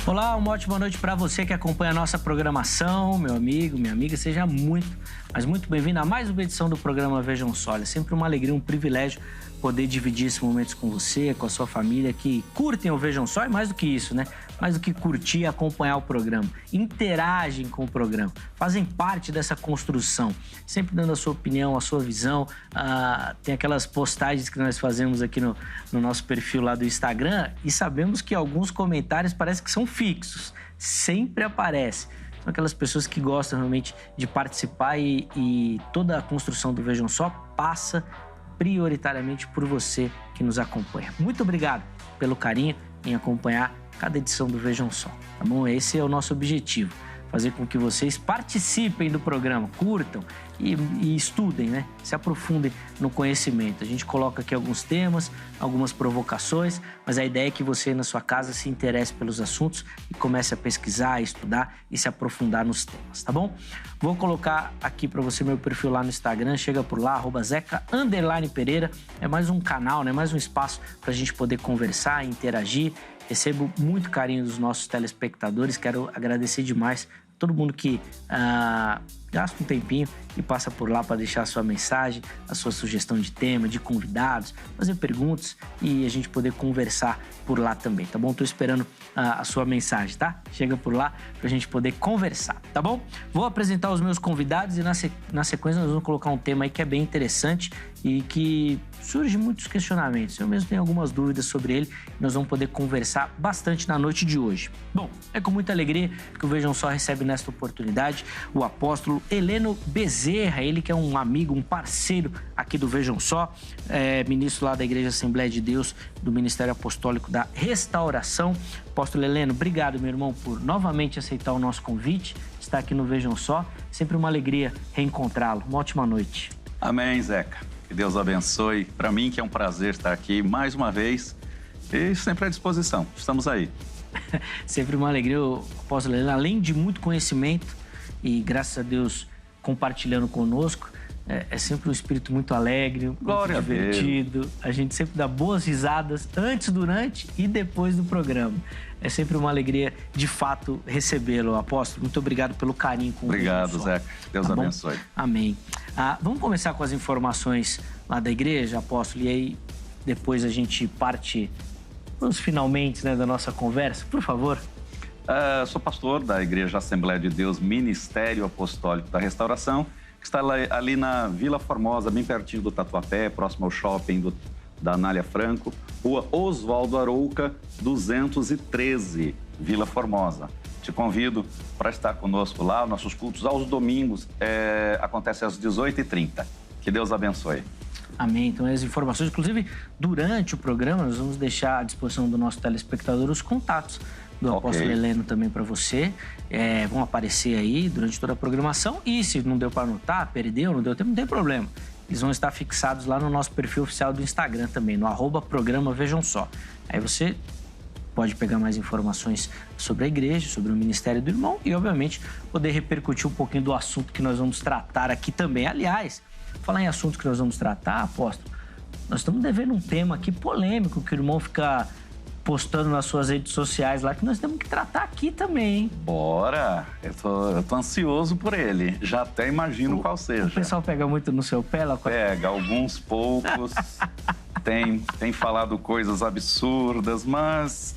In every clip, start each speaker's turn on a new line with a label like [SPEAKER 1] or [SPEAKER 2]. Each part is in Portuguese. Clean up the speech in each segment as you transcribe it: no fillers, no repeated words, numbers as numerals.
[SPEAKER 1] Olá, uma ótima noite para você que acompanha a nossa programação, meu amigo, minha amiga. Seja muito, mas muito bem-vindo a mais uma edição do programa Vejam Só. É sempre uma alegria, um privilégio poder dividir esses momentos com você, com a sua família, que curtem o Vejam Só e mais do que isso, né? Mais do que curtir e acompanhar o programa. Interagem com o programa, fazem parte dessa construção, sempre dando a sua opinião, a sua visão. Tem aquelas postagens que nós fazemos aqui no nosso perfil lá do Instagram e sabemos que alguns comentários parecem que são fixos, sempre aparece. São aquelas pessoas que gostam realmente de participar e toda a construção do Vejam Só passa prioritariamente por você que nos acompanha. Muito obrigado pelo carinho em acompanhar cada edição do Vejam Só, tá bom? Esse é o nosso objetivo, fazer com que vocês participem do programa, curtam e estudem, né? Se aprofundem no conhecimento. A gente coloca aqui alguns temas, algumas provocações, mas a ideia é que você na sua casa se interesse pelos assuntos e comece a pesquisar, a estudar e se aprofundar nos temas, tá bom? Vou colocar aqui para você meu perfil lá no Instagram, chega por lá, @zeca_pereira. É mais um canal, né? Mais um espaço para a gente poder conversar, interagir. Recebo muito carinho dos nossos telespectadores, quero agradecer demais a todo mundo que gasta um tempinho e passa por lá para deixar a sua mensagem, a sua sugestão de tema, de convidados, fazer perguntas e a gente poder conversar por lá também, tá bom? Tô esperando a sua mensagem, tá? Chega por lá pra gente poder conversar, tá bom? Vou apresentar os meus convidados e na sequência nós vamos colocar um tema aí que é bem interessante e que surge muitos questionamentos. Eu mesmo tenho algumas dúvidas sobre ele e nós vamos poder conversar bastante na noite de hoje. Bom, é com muita alegria que o Vejam Só recebe nesta oportunidade o apóstolo Heleno Bezerra, ele que é um amigo, um parceiro aqui do Vejam Só, ministro lá da Igreja Assembleia de Deus, do Ministério Apostólico da Restauração. Apóstolo Heleno, obrigado, meu irmão, por novamente aceitar o nosso convite, estar aqui no Vejam Só. Sempre uma alegria reencontrá-lo. Uma ótima noite.
[SPEAKER 2] Amém, Zeca. Que Deus abençoe. Para mim que é um prazer estar aqui mais uma vez e sempre à disposição. Estamos aí.
[SPEAKER 1] Sempre uma alegria, o apóstolo Heleno, além de muito conhecimento e graças a Deus compartilhando conosco, é sempre um espírito muito alegre, muito divertido. A gente sempre dá boas risadas antes, durante e depois do programa. É sempre uma alegria, de fato, recebê-lo, apóstolo. Muito obrigado pelo carinho com o
[SPEAKER 2] Obrigado, Zeca. Deus abençoe.
[SPEAKER 1] Amém. Vamos começar com as informações lá da igreja, apóstolo, e aí depois a gente parte os finalmente, né, da nossa conversa. Por favor.
[SPEAKER 2] Sou pastor da Igreja Assembleia de Deus, Ministério Apostólico da Restauração, que está ali na Vila Formosa, bem pertinho do Tatuapé, próximo ao shopping da Anália Franco, Rua Oswaldo Arouca, 213, Vila Formosa. Te convido para estar conosco lá. Nossos cultos aos domingos acontecem às 18h30. Que Deus abençoe.
[SPEAKER 1] Amém. Então, as informações, inclusive, durante o programa, nós vamos deixar à disposição do nosso telespectador os contatos do apóstolo Heleno também para você. Vão aparecer aí durante toda a programação. E se não deu para anotar, perdeu, não deu tempo, não tem problema. Eles vão estar fixados lá no nosso perfil oficial do Instagram também, no @programa Vejam Só. Aí você pode pegar mais informações sobre a igreja, sobre o ministério do irmão e, obviamente, poder repercutir um pouquinho do assunto que nós vamos tratar aqui também. Aliás, falar em assunto que nós vamos tratar, apóstolo, nós estamos devendo um tema aqui polêmico que o irmão fica postando nas suas redes sociais lá, que nós temos que tratar aqui também, hein?
[SPEAKER 2] Bora! Eu tô ansioso por ele. Já até imagino qual seja.
[SPEAKER 1] O pessoal pega muito no seu pé lá?
[SPEAKER 2] Pega, alguns poucos. tem falado coisas absurdas, mas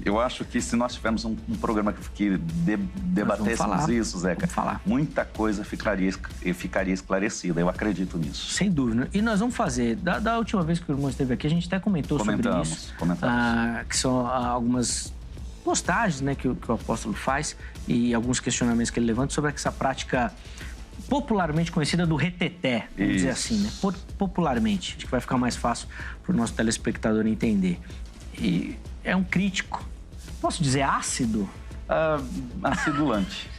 [SPEAKER 2] eu acho que se nós tivermos um programa que debatêssemos isso, Zeca, muita coisa ficaria esclarecida. Eu acredito nisso.
[SPEAKER 1] Sem dúvida. E nós vamos fazer, da última vez que o irmão esteve aqui, a gente até comentou sobre isso. Comentamos. Que são algumas postagens, né, que o apóstolo faz e alguns questionamentos que ele levanta sobre essa prática popularmente conhecida do reteté, vamos dizer assim, né? Popularmente. Acho que vai ficar mais fácil para o nosso telespectador entender. E é um crítico, posso dizer ácido?
[SPEAKER 2] Acidulante.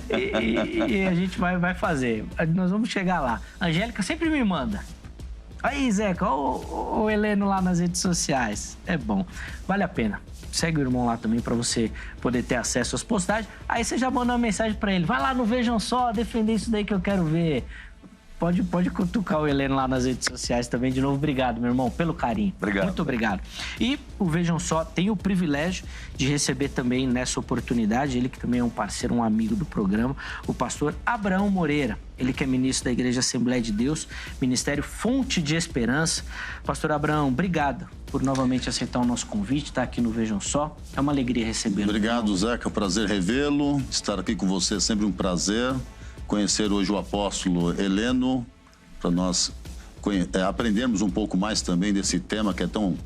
[SPEAKER 1] e a gente vai fazer. Nós vamos chegar lá. A Angélica sempre me manda. Aí, Zeca, o Heleno lá nas redes sociais. É bom, vale a pena. Segue o irmão lá também para você poder ter acesso às postagens. Aí você já manda uma mensagem para ele. Vai lá no Vejam Só, defender isso daí que eu quero ver. Pode cutucar o Heleno lá nas redes sociais também. De novo, obrigado, meu irmão, pelo carinho.
[SPEAKER 2] Obrigado.
[SPEAKER 1] Muito obrigado. E o Vejam Só tem o privilégio de receber também nessa oportunidade, ele que também é um parceiro, um amigo do programa, o pastor Abraão Moreira. Ele que é ministro da Igreja Assembleia de Deus, Ministério Fonte de Esperança. Pastor Abraão, obrigado por novamente aceitar o nosso convite, estar aqui no Vejam Só. É uma alegria recebê-lo.
[SPEAKER 3] Obrigado, Zeca. É um prazer revê-lo. Estar aqui com você é sempre um prazer. Conhecer hoje o apóstolo Heleno, para nós aprendermos um pouco mais também desse tema que é tão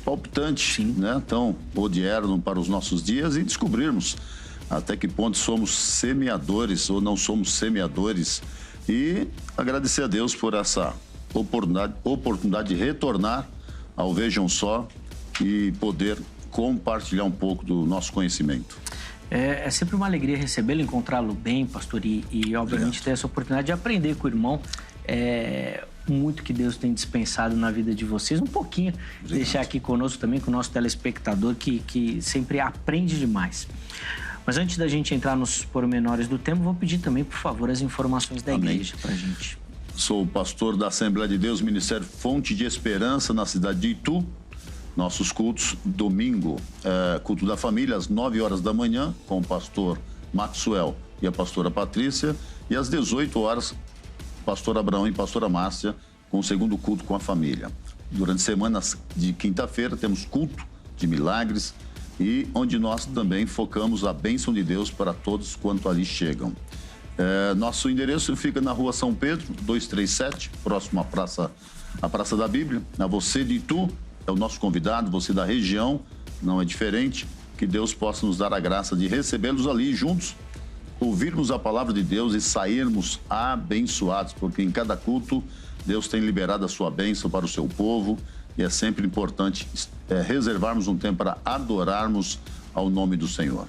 [SPEAKER 3] palpitante, né? Tão odierno para os nossos dias, e descobrirmos até que ponto somos semeadores ou não somos semeadores. E agradecer a Deus por essa oportunidade de retornar ao Vejam Só e poder compartilhar um pouco do nosso conhecimento.
[SPEAKER 1] É sempre uma alegria recebê-lo, encontrá-lo bem, pastor, e obviamente ter essa oportunidade de aprender com o irmão. Muito que Deus tem dispensado na vida de vocês, um pouquinho. Obrigado. Deixar aqui conosco também, com o nosso telespectador, que sempre aprende demais. Mas antes da gente entrar nos pormenores do tema, vou pedir também, por favor, as informações da igreja pra gente.
[SPEAKER 3] Sou pastor da Assembleia de Deus, Ministério Fonte de Esperança, na cidade de Itu. Nossos cultos, domingo, culto da família, às 9 horas da manhã, com o pastor Maxwell e a pastora Patrícia. E às 18 horas, pastor Abraão e pastora Márcia, com o segundo culto com a família. Durante semanas de quinta-feira, temos culto de milagres, e onde nós também focamos a bênção de Deus para todos quanto ali chegam. Nosso endereço fica na rua São Pedro, 237, próximo à Praça da Bíblia. A você de Itu é o nosso convidado, você da região, não é diferente. Que Deus possa nos dar a graça de recebê-los ali juntos, ouvirmos a palavra de Deus e sairmos abençoados, porque em cada culto Deus tem liberado a sua bênção para o seu povo, e é sempre importante reservarmos um tempo para adorarmos ao nome do Senhor.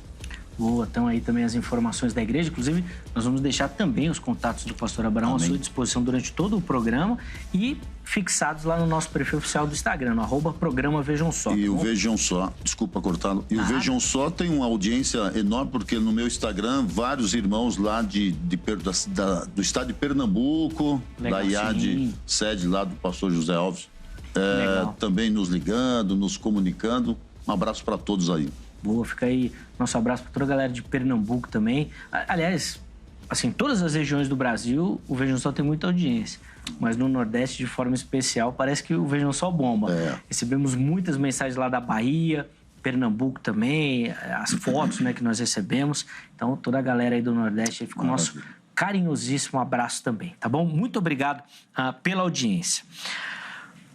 [SPEAKER 1] Boa, então aí também as informações da igreja. Inclusive, nós vamos deixar também os contatos do pastor Abraão à sua disposição durante todo o programa e fixados lá no nosso perfil oficial do Instagram, no @programa Vejam Só.
[SPEAKER 3] E o Vejam Só, desculpa cortando, e o Vejam Só tem uma audiência enorme, porque no meu Instagram, vários irmãos lá do estado de Pernambuco, legal, da IAD, sede lá do pastor José Alves, também nos ligando, nos comunicando. Um abraço para todos aí.
[SPEAKER 1] Boa, fica aí nosso abraço para toda a galera de Pernambuco também. Aliás, assim, todas as regiões do Brasil, o Vejam Só tem muita audiência. Mas no Nordeste, de forma especial, parece que o Vejam Só bomba. Recebemos muitas mensagens lá da Bahia, Pernambuco também, as fotos, né, que nós recebemos. Então, toda a galera aí do Nordeste, aí fica o nosso carinhosíssimo abraço também, tá bom? Muito obrigado pela audiência.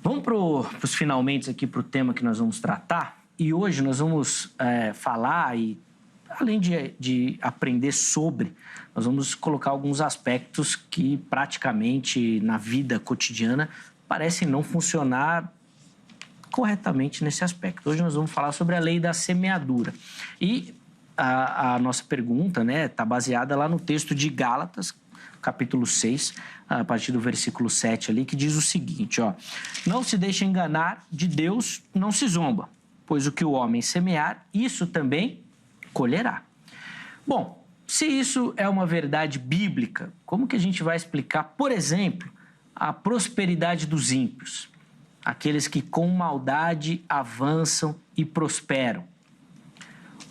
[SPEAKER 1] Vamos para os finalmente aqui, para o tema que nós vamos tratar. E hoje nós vamos falar, e além de aprender sobre, nós vamos colocar alguns aspectos que praticamente na vida cotidiana parecem não funcionar corretamente nesse aspecto. Hoje nós vamos falar sobre a lei da semeadura. E a nossa pergunta, né, está baseada lá no texto de Gálatas, capítulo 6, a partir do versículo 7 ali, que diz o seguinte, ó: não se deixe enganar, de Deus não se zomba, pois o que o homem semear, isso também colherá. Bom, se isso é uma verdade bíblica, como que a gente vai explicar, por exemplo, a prosperidade dos ímpios? Aqueles que com maldade avançam e prosperam.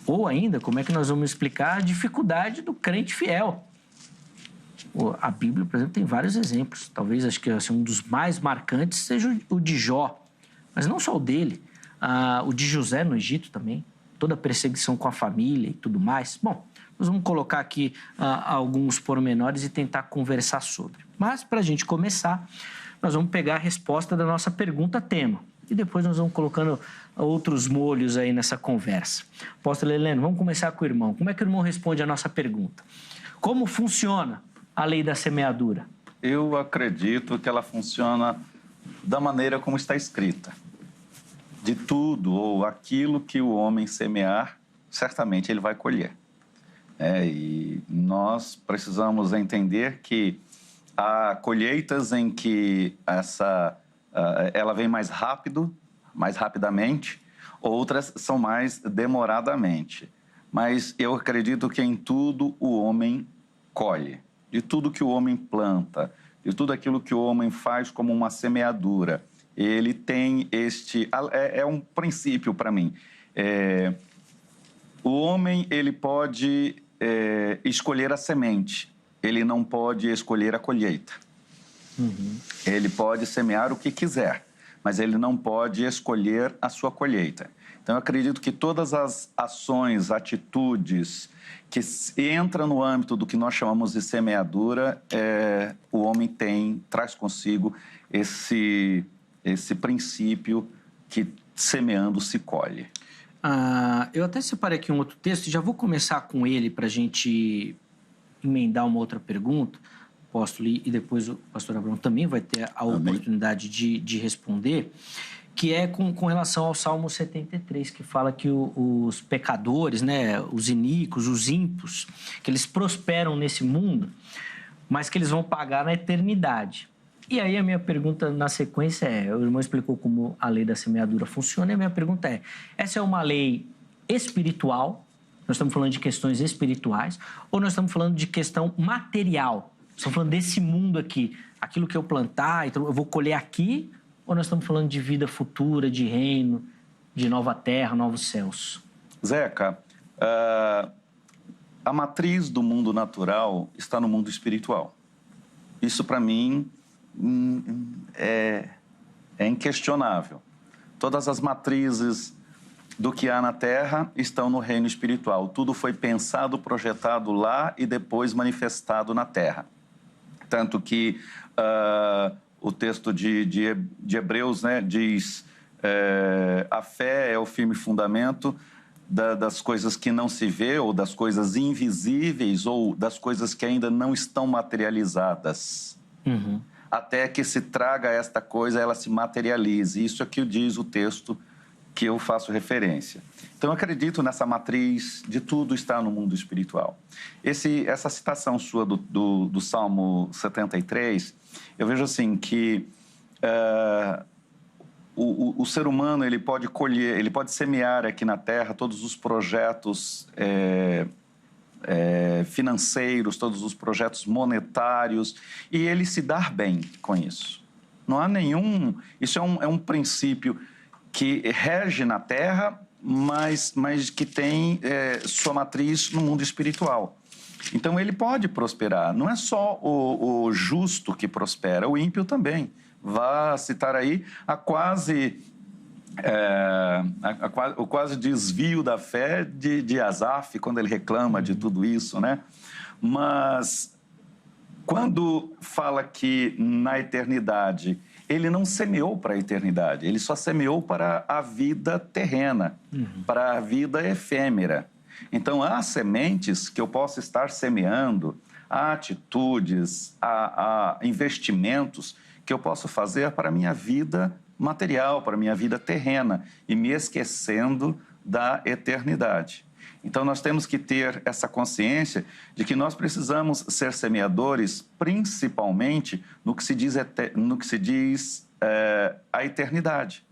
[SPEAKER 1] Ou ainda, como é que nós vamos explicar a dificuldade do crente fiel? A Bíblia, por exemplo, tem vários exemplos. Talvez, acho que assim, um dos mais marcantes seja o de Jó, mas não só o dele. O de José no Egito também, toda a perseguição com a família e tudo mais. Bom, nós vamos colocar aqui alguns pormenores e tentar conversar sobre. Mas, para a gente começar, nós vamos pegar a resposta da nossa pergunta-tema. E depois nós vamos colocando outros molhos aí nessa conversa. Apóstolo Heleno, vamos começar com o irmão. Como é que o irmão responde a nossa pergunta? Como funciona a lei da semeadura?
[SPEAKER 2] Eu acredito que ela funciona da maneira como está escrita. De tudo ou aquilo que o homem semear, certamente ele vai colher. E nós precisamos entender que há colheitas em que ela vem mais rápido, mais rapidamente, outras são mais demoradamente. Mas eu acredito que em tudo o homem colhe. De tudo que o homem planta, de tudo aquilo que o homem faz como uma semeadura. Ele tem é um princípio para mim. O homem, ele pode escolher a semente, ele não pode escolher a colheita.
[SPEAKER 1] Uhum.
[SPEAKER 2] Ele pode semear o que quiser, mas ele não pode escolher a sua colheita. Então, eu acredito que todas as ações, atitudes que entram no âmbito do que nós chamamos de semeadura, o homem traz consigo esse princípio que semeando se colhe.
[SPEAKER 1] Eu até separei aqui um outro texto, já vou começar com ele para a gente emendar uma outra pergunta, apóstolo, e depois o pastor Abraão também vai ter a oportunidade de responder, que é com relação ao Salmo 73, que fala que os pecadores, né, os iníquos, os ímpios, que eles prosperam nesse mundo, mas que eles vão pagar na eternidade. E aí a minha pergunta na sequência o irmão explicou como a lei da semeadura funciona, e a minha pergunta essa é uma lei espiritual, nós estamos falando de questões espirituais, ou nós estamos falando de questão material? Estamos falando desse mundo aqui, aquilo que eu plantar, então eu vou colher aqui, ou nós estamos falando de vida futura, de reino, de nova terra, novos céus?
[SPEAKER 2] Zeca, a matriz do mundo natural está no mundo espiritual. Isso, para mim, é inquestionável. Todas as matrizes do que há na Terra estão no reino espiritual. Tudo foi pensado, projetado lá e depois manifestado na Terra. Tanto que o texto de Hebreus, né, diz a fé é o firme fundamento das coisas que não se vê, ou das coisas invisíveis, ou das coisas que ainda não estão materializadas.
[SPEAKER 1] Uhum.
[SPEAKER 2] Até que se traga esta coisa, ela se materialize. Isso é o que diz o texto que eu faço referência. Então, eu acredito nessa matriz de tudo estar no mundo espiritual. Essa citação sua do Salmo 73, eu vejo assim que o ser humano ele pode colher, ele pode semear aqui na Terra todos os projetos financeiros, todos os projetos monetários, e ele se dar bem com isso. Não há nenhum... Isso é um princípio que rege na Terra, mas que tem sua matriz no mundo espiritual. Então, ele pode prosperar. Não é só o justo que prospera, o ímpio também. Vá citar aí o quase desvio da fé de Asaf, quando ele reclama de tudo isso, né? Mas quando fala que na eternidade ele não semeou para a eternidade, ele só semeou para a vida terrena, para a vida efêmera. Então, há sementes que eu posso estar semeando, há atitudes, há investimentos que eu posso fazer para a minha vida material, para a minha vida terrena, e me esquecendo da eternidade. Então, nós temos que ter essa consciência de que nós precisamos ser semeadores, principalmente no que se diz a eternidade.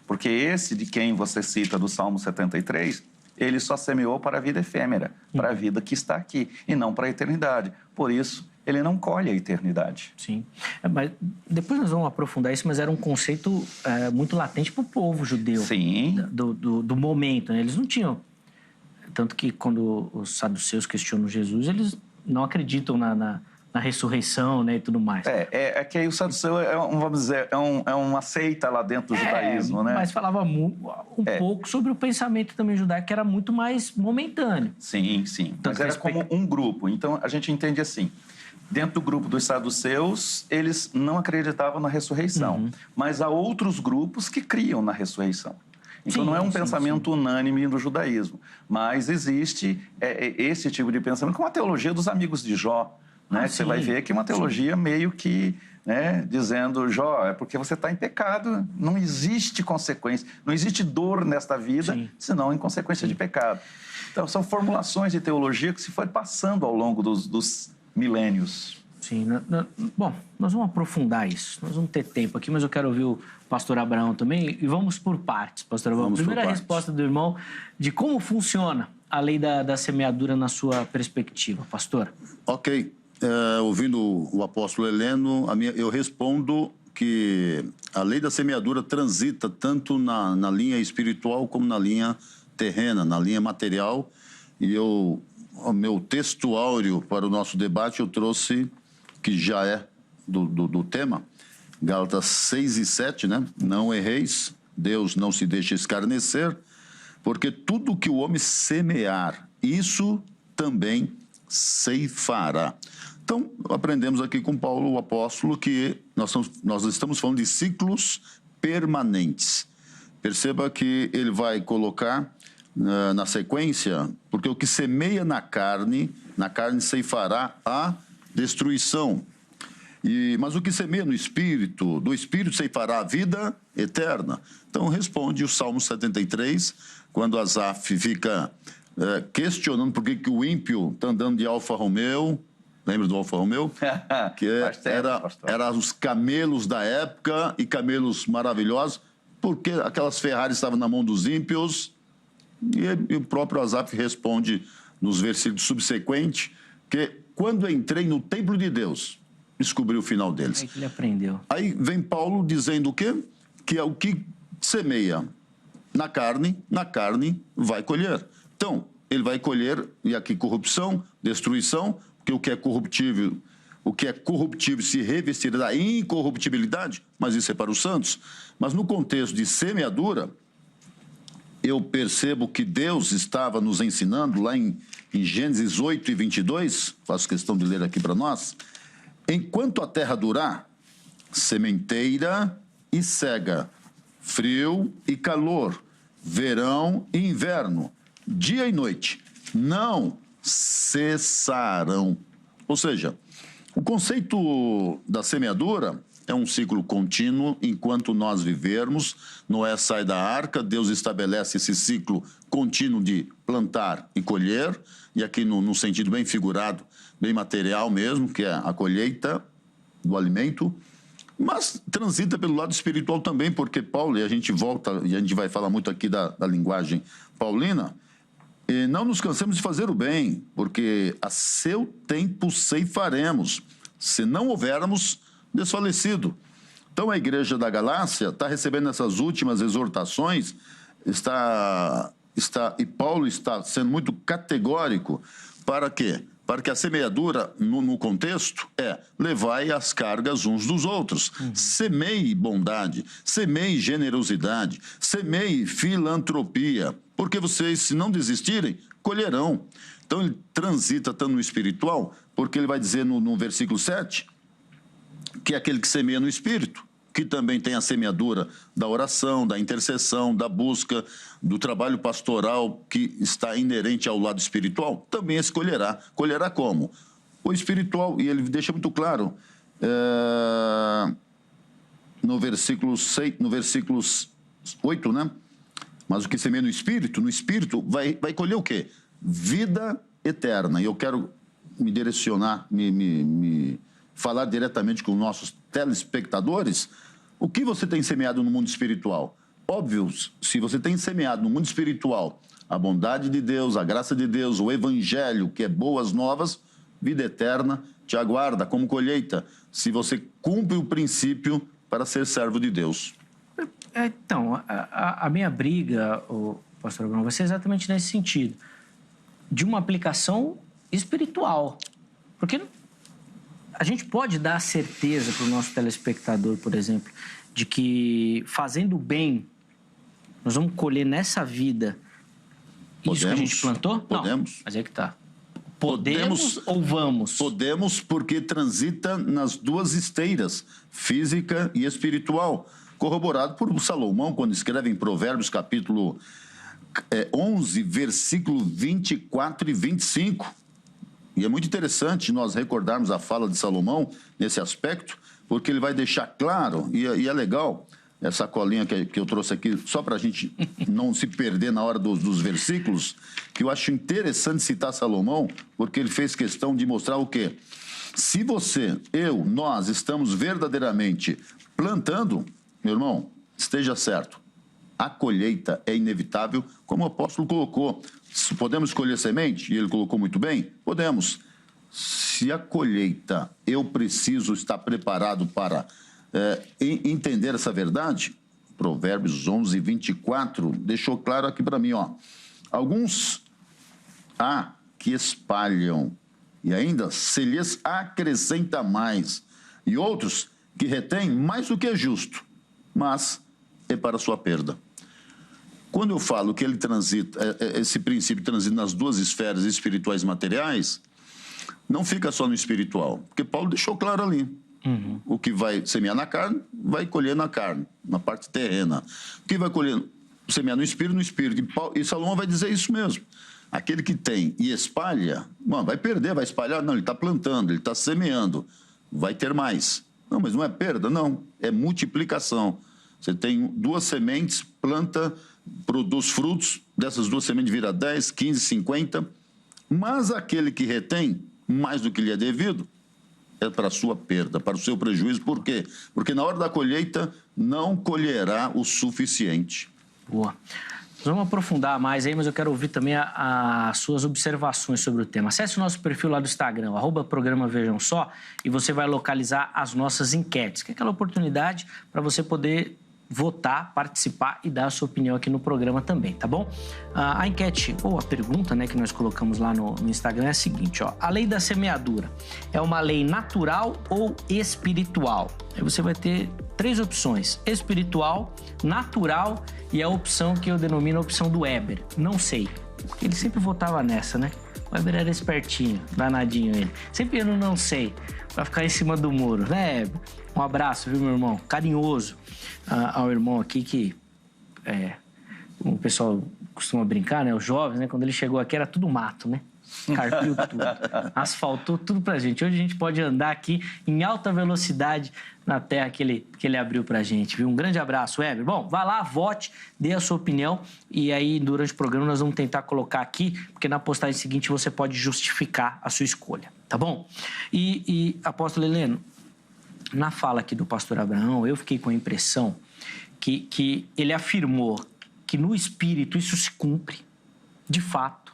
[SPEAKER 2] Porque esse de quem você cita do Salmo 73, ele só semeou para a vida efêmera, para a vida que está aqui, e não para a eternidade. Por isso, ele não colhe a eternidade.
[SPEAKER 1] Sim. Mas depois nós vamos aprofundar isso, mas era um conceito muito latente para o povo judeu.
[SPEAKER 2] Sim.
[SPEAKER 1] Do momento, né? Eles não tinham... Tanto que quando os saduceus questionam Jesus, eles não acreditam na ressurreição, né, e tudo mais.
[SPEAKER 2] É que aí o saduceu vamos dizer, é uma seita lá dentro do judaísmo, né?
[SPEAKER 1] Mas falava pouco sobre o pensamento também judaico, que era muito mais momentâneo.
[SPEAKER 2] Sim. Mas era como um grupo. Então, a gente entende assim... Dentro do grupo dos saduceus, eles não acreditavam na ressurreição. Mas há outros grupos que criam na ressurreição. Então, não é um pensamento unânime do judaísmo. Mas existe esse tipo de pensamento, como a teologia dos amigos de Jó. Né? Você vai ver que é uma teologia meio que... Né, dizendo, Jó, é porque você está em pecado, não existe consequência, não existe dor nesta vida, senão em consequência de pecado. Então, são formulações de teologia que se foi passando ao longo dos milênios.
[SPEAKER 1] Sim. Bom, nós vamos aprofundar isso. Nós vamos ter tempo aqui, mas eu quero ouvir o pastor Abraão também. E vamos por partes, pastor Abraão. Primeira resposta do irmão de como funciona a lei da semeadura na sua perspectiva, pastor.
[SPEAKER 3] Ok. ouvindo o apóstolo Heleno, eu respondo que a lei da semeadura transita tanto na linha espiritual como na linha terrena, na linha material. E o meu texto áureo para o nosso debate eu trouxe, que já é do tema, Gálatas 6 e 7, né? Não erreis, Deus não se deixa escarnecer, porque tudo que o homem semear, isso também ceifará. Então, aprendemos aqui com Paulo, o apóstolo, que nós estamos falando de ciclos permanentes. Perceba que ele vai colocar na sequência, porque o que semeia na carne ceifará a destruição. Mas o que semeia no Espírito, do Espírito ceifará a vida eterna. Então, responde o Salmo 73, quando Asaf fica questionando por que o ímpio está andando de Alfa Romeo. Lembra do Alfa Romeo? Que era os camelos da época, e camelos maravilhosos, porque aquelas Ferraris estavam na mão dos ímpios. E o próprio Asaf responde nos versículos subsequentes que quando entrei no templo de Deus, descobri o final deles.
[SPEAKER 1] Aí que ele aprendeu.
[SPEAKER 3] Aí vem Paulo dizendo o quê? Que é o que semeia na carne vai colher. Então, ele vai colher, e aqui corrupção, destruição, porque o que é corruptível se revestirá da incorruptibilidade, mas isso é para os santos. Mas no contexto de semeadura, eu percebo que Deus estava nos ensinando lá em Gênesis 8 e 22, faço questão de ler aqui para nós. Enquanto a terra durar, sementeira e cega, frio e calor, verão e inverno, dia e noite, não cessarão. Ou seja, o conceito da semeadura é um ciclo contínuo enquanto nós vivermos. Noé sai da arca, Deus estabelece esse ciclo contínuo de plantar e colher, e aqui num sentido bem figurado, bem material mesmo, que é a colheita do alimento, mas transita pelo lado espiritual também, porque Paulo, e a gente volta, e a gente vai falar muito aqui da linguagem paulina, e não nos cansemos de fazer o bem, porque a seu tempo ceifaremos, se não houvermos desfalecido. Então a igreja da Galácia está recebendo essas últimas exortações, e Paulo está sendo muito categórico. Para quê? Para que a semeadura, no contexto, levai as cargas uns dos outros. Semeie bondade, semeie generosidade, semeie filantropia, porque vocês, se não desistirem, colherão. Então ele transita tanto no espiritual, porque ele vai dizer no versículo 7, que é aquele que semeia no espírito, que também tem a semeadura da oração, da intercessão, da busca, do trabalho pastoral que está inerente ao lado espiritual, também esse colherá. Colherá como? O espiritual, e ele deixa muito claro, no versículo 8, né? Mas o que semeia no espírito vai colher o quê? Vida eterna. E eu quero me direcionar, me falar diretamente com os nossos telespectadores. O que você tem semeado no mundo espiritual? Óbvio, se você tem semeado no mundo espiritual a bondade de Deus, a graça de Deus, o evangelho, que é boas novas, vida eterna te aguarda como colheita, se você cumpre o princípio para ser servo de Deus.
[SPEAKER 1] Então, a minha briga, pastor Bruno, vai ser exatamente nesse sentido, de uma aplicação espiritual. Porque a gente pode dar certeza para o nosso telespectador, por exemplo, de que fazendo bem, nós vamos colher nessa vida isso que a gente plantou?
[SPEAKER 3] Podemos.
[SPEAKER 1] Não, mas é que tá. Podemos ou vamos?
[SPEAKER 3] Podemos, porque transita nas duas esteiras, física e espiritual, corroborado por Salomão, quando escreve em Provérbios, capítulo 11, versículo 24 e 25. E é muito interessante nós recordarmos a fala de Salomão nesse aspecto, porque ele vai deixar claro, e é legal, essa colinha que eu trouxe aqui, só para a gente não se perder na hora dos versículos, que eu acho interessante citar Salomão, porque ele fez questão de mostrar o quê? Se você, nós estamos verdadeiramente plantando, meu irmão, esteja certo, a colheita é inevitável, como o apóstolo colocou. Podemos escolher semente? E ele colocou muito bem? Podemos. se a colheita eu preciso estar preparado para entender essa verdade, Provérbios 11, 24, deixou claro aqui para mim, ó. Alguns há que espalham e ainda se lhes acrescenta mais, e outros que retêm mais do que é justo, mas é para sua perda. Quando eu falo que ele transita, esse princípio transita nas duas esferas espirituais e materiais, não fica só no espiritual, porque Paulo deixou claro ali. O que vai semear na carne, vai colher na carne, na parte terrena. O que vai colher, semear no espírito. E Salomão vai dizer isso mesmo. Aquele que tem e espalha, vai perder, vai espalhar. Não, ele está plantando, ele está semeando. Vai ter mais. Não, mas não é perda, não. É multiplicação. Você tem 2 sementes, planta, produz frutos. Dessas 2 sementes vira 10, 15, 50. Mas aquele que retém mais do que lhe é devido, é para a sua perda, para o seu prejuízo. Por quê? Porque na hora da colheita não colherá o suficiente.
[SPEAKER 1] Boa. Nós vamos aprofundar mais aí, mas eu quero ouvir também as suas observações sobre o tema. Acesse o nosso perfil lá do Instagram, @programa Vejam Só, e você vai localizar as nossas enquetes, que é aquela oportunidade para você poder votar, participar e dar a sua opinião aqui no programa também, tá bom? A enquete, ou a pergunta, né, que nós colocamos lá no Instagram é a seguinte, ó. A lei da semeadura é uma lei natural ou espiritual? Aí você vai ter 3 opções: espiritual, natural e a opção que eu denomino a opção do Weber. Não sei. Ele sempre votava nessa, né? O Weber era espertinho, danadinho ele. Sempre eu não sei, pra ficar em cima do muro, né, Weber? Um abraço, viu, meu irmão? Carinhoso ao irmão aqui que... o pessoal costuma brincar, né? Os jovens, né? Quando ele chegou aqui era tudo mato, né? Carpiu tudo, asfaltou tudo pra gente. Hoje a gente pode andar aqui em alta velocidade na terra que ele abriu pra gente, viu? Um grande abraço, Weber. Bom, vá lá, vote, dê a sua opinião e aí durante o programa nós vamos tentar colocar aqui, porque na postagem seguinte você pode justificar a sua escolha, tá bom? E apóstolo Heleno, na fala aqui do pastor Abraão, eu fiquei com a impressão que ele afirmou que no espírito isso se cumpre, de fato.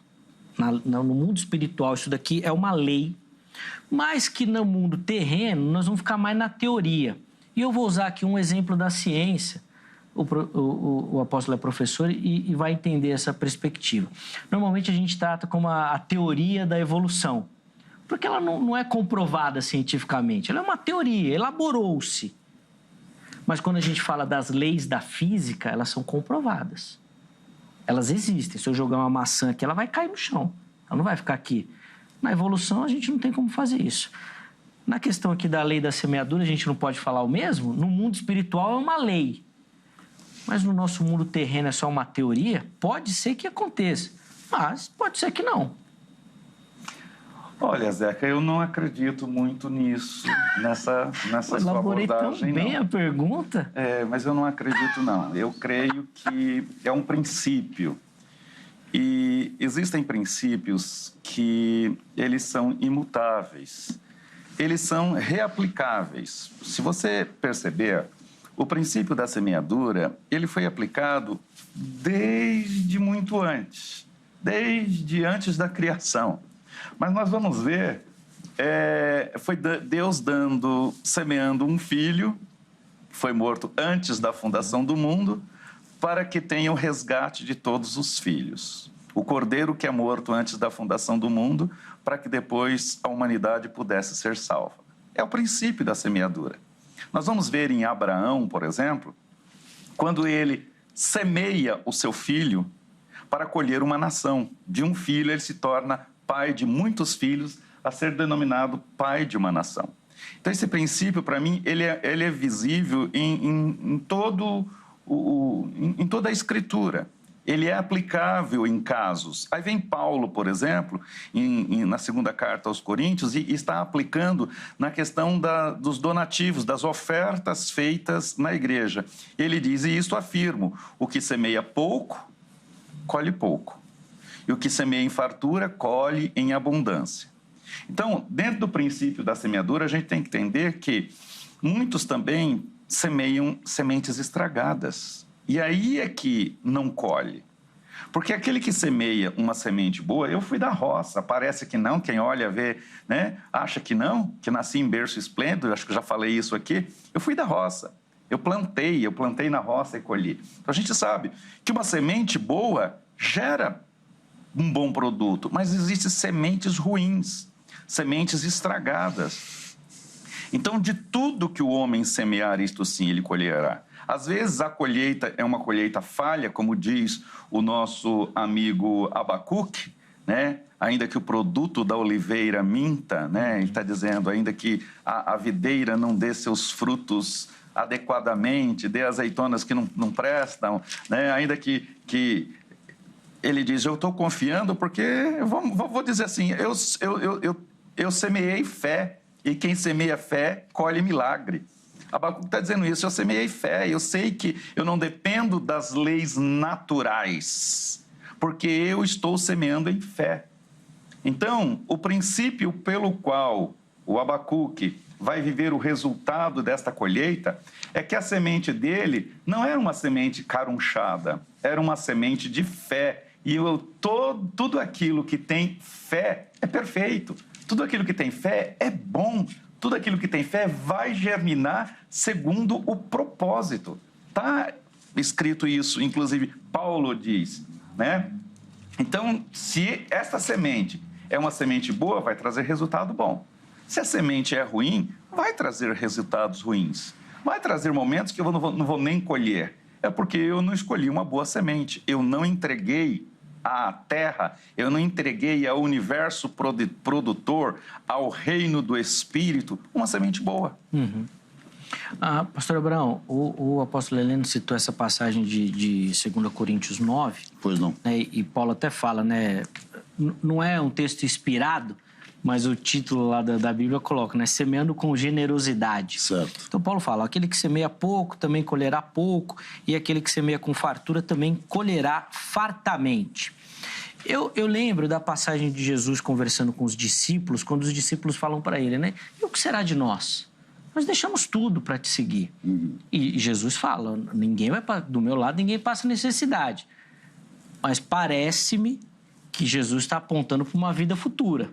[SPEAKER 1] No mundo espiritual isso daqui é uma lei, mas que no mundo terreno nós vamos ficar mais na teoria. E eu vou usar aqui um exemplo da ciência. O apóstolo é professor e vai entender essa perspectiva. Normalmente a gente trata como a teoria da evolução, porque ela não é comprovada cientificamente, ela é uma teoria, elaborou-se. Mas quando a gente fala das leis da física, elas são comprovadas. Elas existem. Se eu jogar uma maçã aqui, ela vai cair no chão. Ela não vai ficar aqui. Na evolução, a gente não tem como fazer isso. Na questão aqui da lei da semeadura, a gente não pode falar o mesmo? No mundo espiritual é uma lei. Mas no nosso mundo terreno é só uma teoria? Pode ser que aconteça, mas pode ser que não.
[SPEAKER 2] Olha, Zeca, eu não acredito muito nisso, nessa sua abordagem,
[SPEAKER 1] tão bem
[SPEAKER 2] não.
[SPEAKER 1] A pergunta.
[SPEAKER 2] Mas eu não acredito, não. Eu creio que é um princípio. E existem princípios que eles são imutáveis. Eles são reaplicáveis. Se você perceber, o princípio da semeadura, ele foi aplicado desde muito antes, desde antes da criação. Mas nós vamos ver, foi Deus semeando um filho, que foi morto antes da fundação do mundo, para que tenha o resgate de todos os filhos. O cordeiro que é morto antes da fundação do mundo, para que depois a humanidade pudesse ser salva. É o princípio da semeadura. Nós vamos ver em Abraão, por exemplo, quando ele semeia o seu filho para colher uma nação. De um filho ele se torna pai de muitos filhos, a ser denominado pai de uma nação. Então, esse princípio, para mim, ele é visível em toda a Escritura. Ele é aplicável em casos. Aí vem Paulo, por exemplo, na segunda carta aos Coríntios, e está aplicando na questão dos donativos, das ofertas feitas na igreja. Ele diz, e isto afirmo, o que semeia pouco, colhe pouco. E o que semeia em fartura, colhe em abundância. Então, dentro do princípio da semeadura, a gente tem que entender que muitos também semeiam sementes estragadas. E aí é que não colhe. Porque aquele que semeia uma semente boa, eu fui da roça, parece que não, quem olha vê, né, acha que não, que nasci em berço esplêndido, acho que já falei isso aqui. Eu fui da roça, eu plantei na roça e colhi. Então a gente sabe que uma semente boa gera um bom produto, mas existem sementes ruins, sementes estragadas. Então, de tudo que o homem semear, isto sim, ele colherá. Às vezes a colheita é uma colheita falha, como diz o nosso amigo Abacuque, né? Ainda que o produto da oliveira minta, né? Ele está dizendo, ainda que a videira não dê seus frutos adequadamente, dê azeitonas que não prestam, né? Ainda que ele diz, eu estou confiando porque, vou dizer assim, eu semeei fé, e quem semeia fé colhe milagre. Abacuque está dizendo isso, eu semeei fé, eu sei que eu não dependo das leis naturais, porque eu estou semeando em fé. Então, o princípio pelo qual o Abacuque vai viver o resultado desta colheita é que a semente dele não era uma semente carunchada, era uma semente de fé. E tudo aquilo que tem fé é perfeito, tudo aquilo que tem fé é bom. Tudo aquilo que tem fé vai germinar segundo o propósito. Está escrito isso, inclusive Paulo diz, né? Então, se essa semente é uma semente boa, vai trazer resultado bom. Se a semente é ruim, vai trazer resultados ruins. Vai trazer momentos que eu não vou nem colher. É porque eu não escolhi uma boa semente. Eu não entreguei à terra, eu não entreguei ao universo produtor, ao reino do Espírito, uma semente boa.
[SPEAKER 1] Uhum. Pastor Abraão, o apóstolo Heleno citou essa passagem de 2 Coríntios 9.
[SPEAKER 3] Pois não.
[SPEAKER 1] Né, e Paulo até fala, né? Não é um texto inspirado, mas o título lá da Bíblia coloca, né? Semeando com generosidade.
[SPEAKER 3] Certo.
[SPEAKER 1] Então Paulo fala, aquele que semeia pouco também colherá pouco, e aquele que semeia com fartura também colherá fartamente. Eu lembro da passagem de Jesus conversando com os discípulos, quando os discípulos falam para ele, né? E o que será de nós? Nós deixamos tudo para te seguir. Uhum. E Jesus fala, do meu lado ninguém passa necessidade. Mas parece-me que Jesus está apontando para uma vida futura.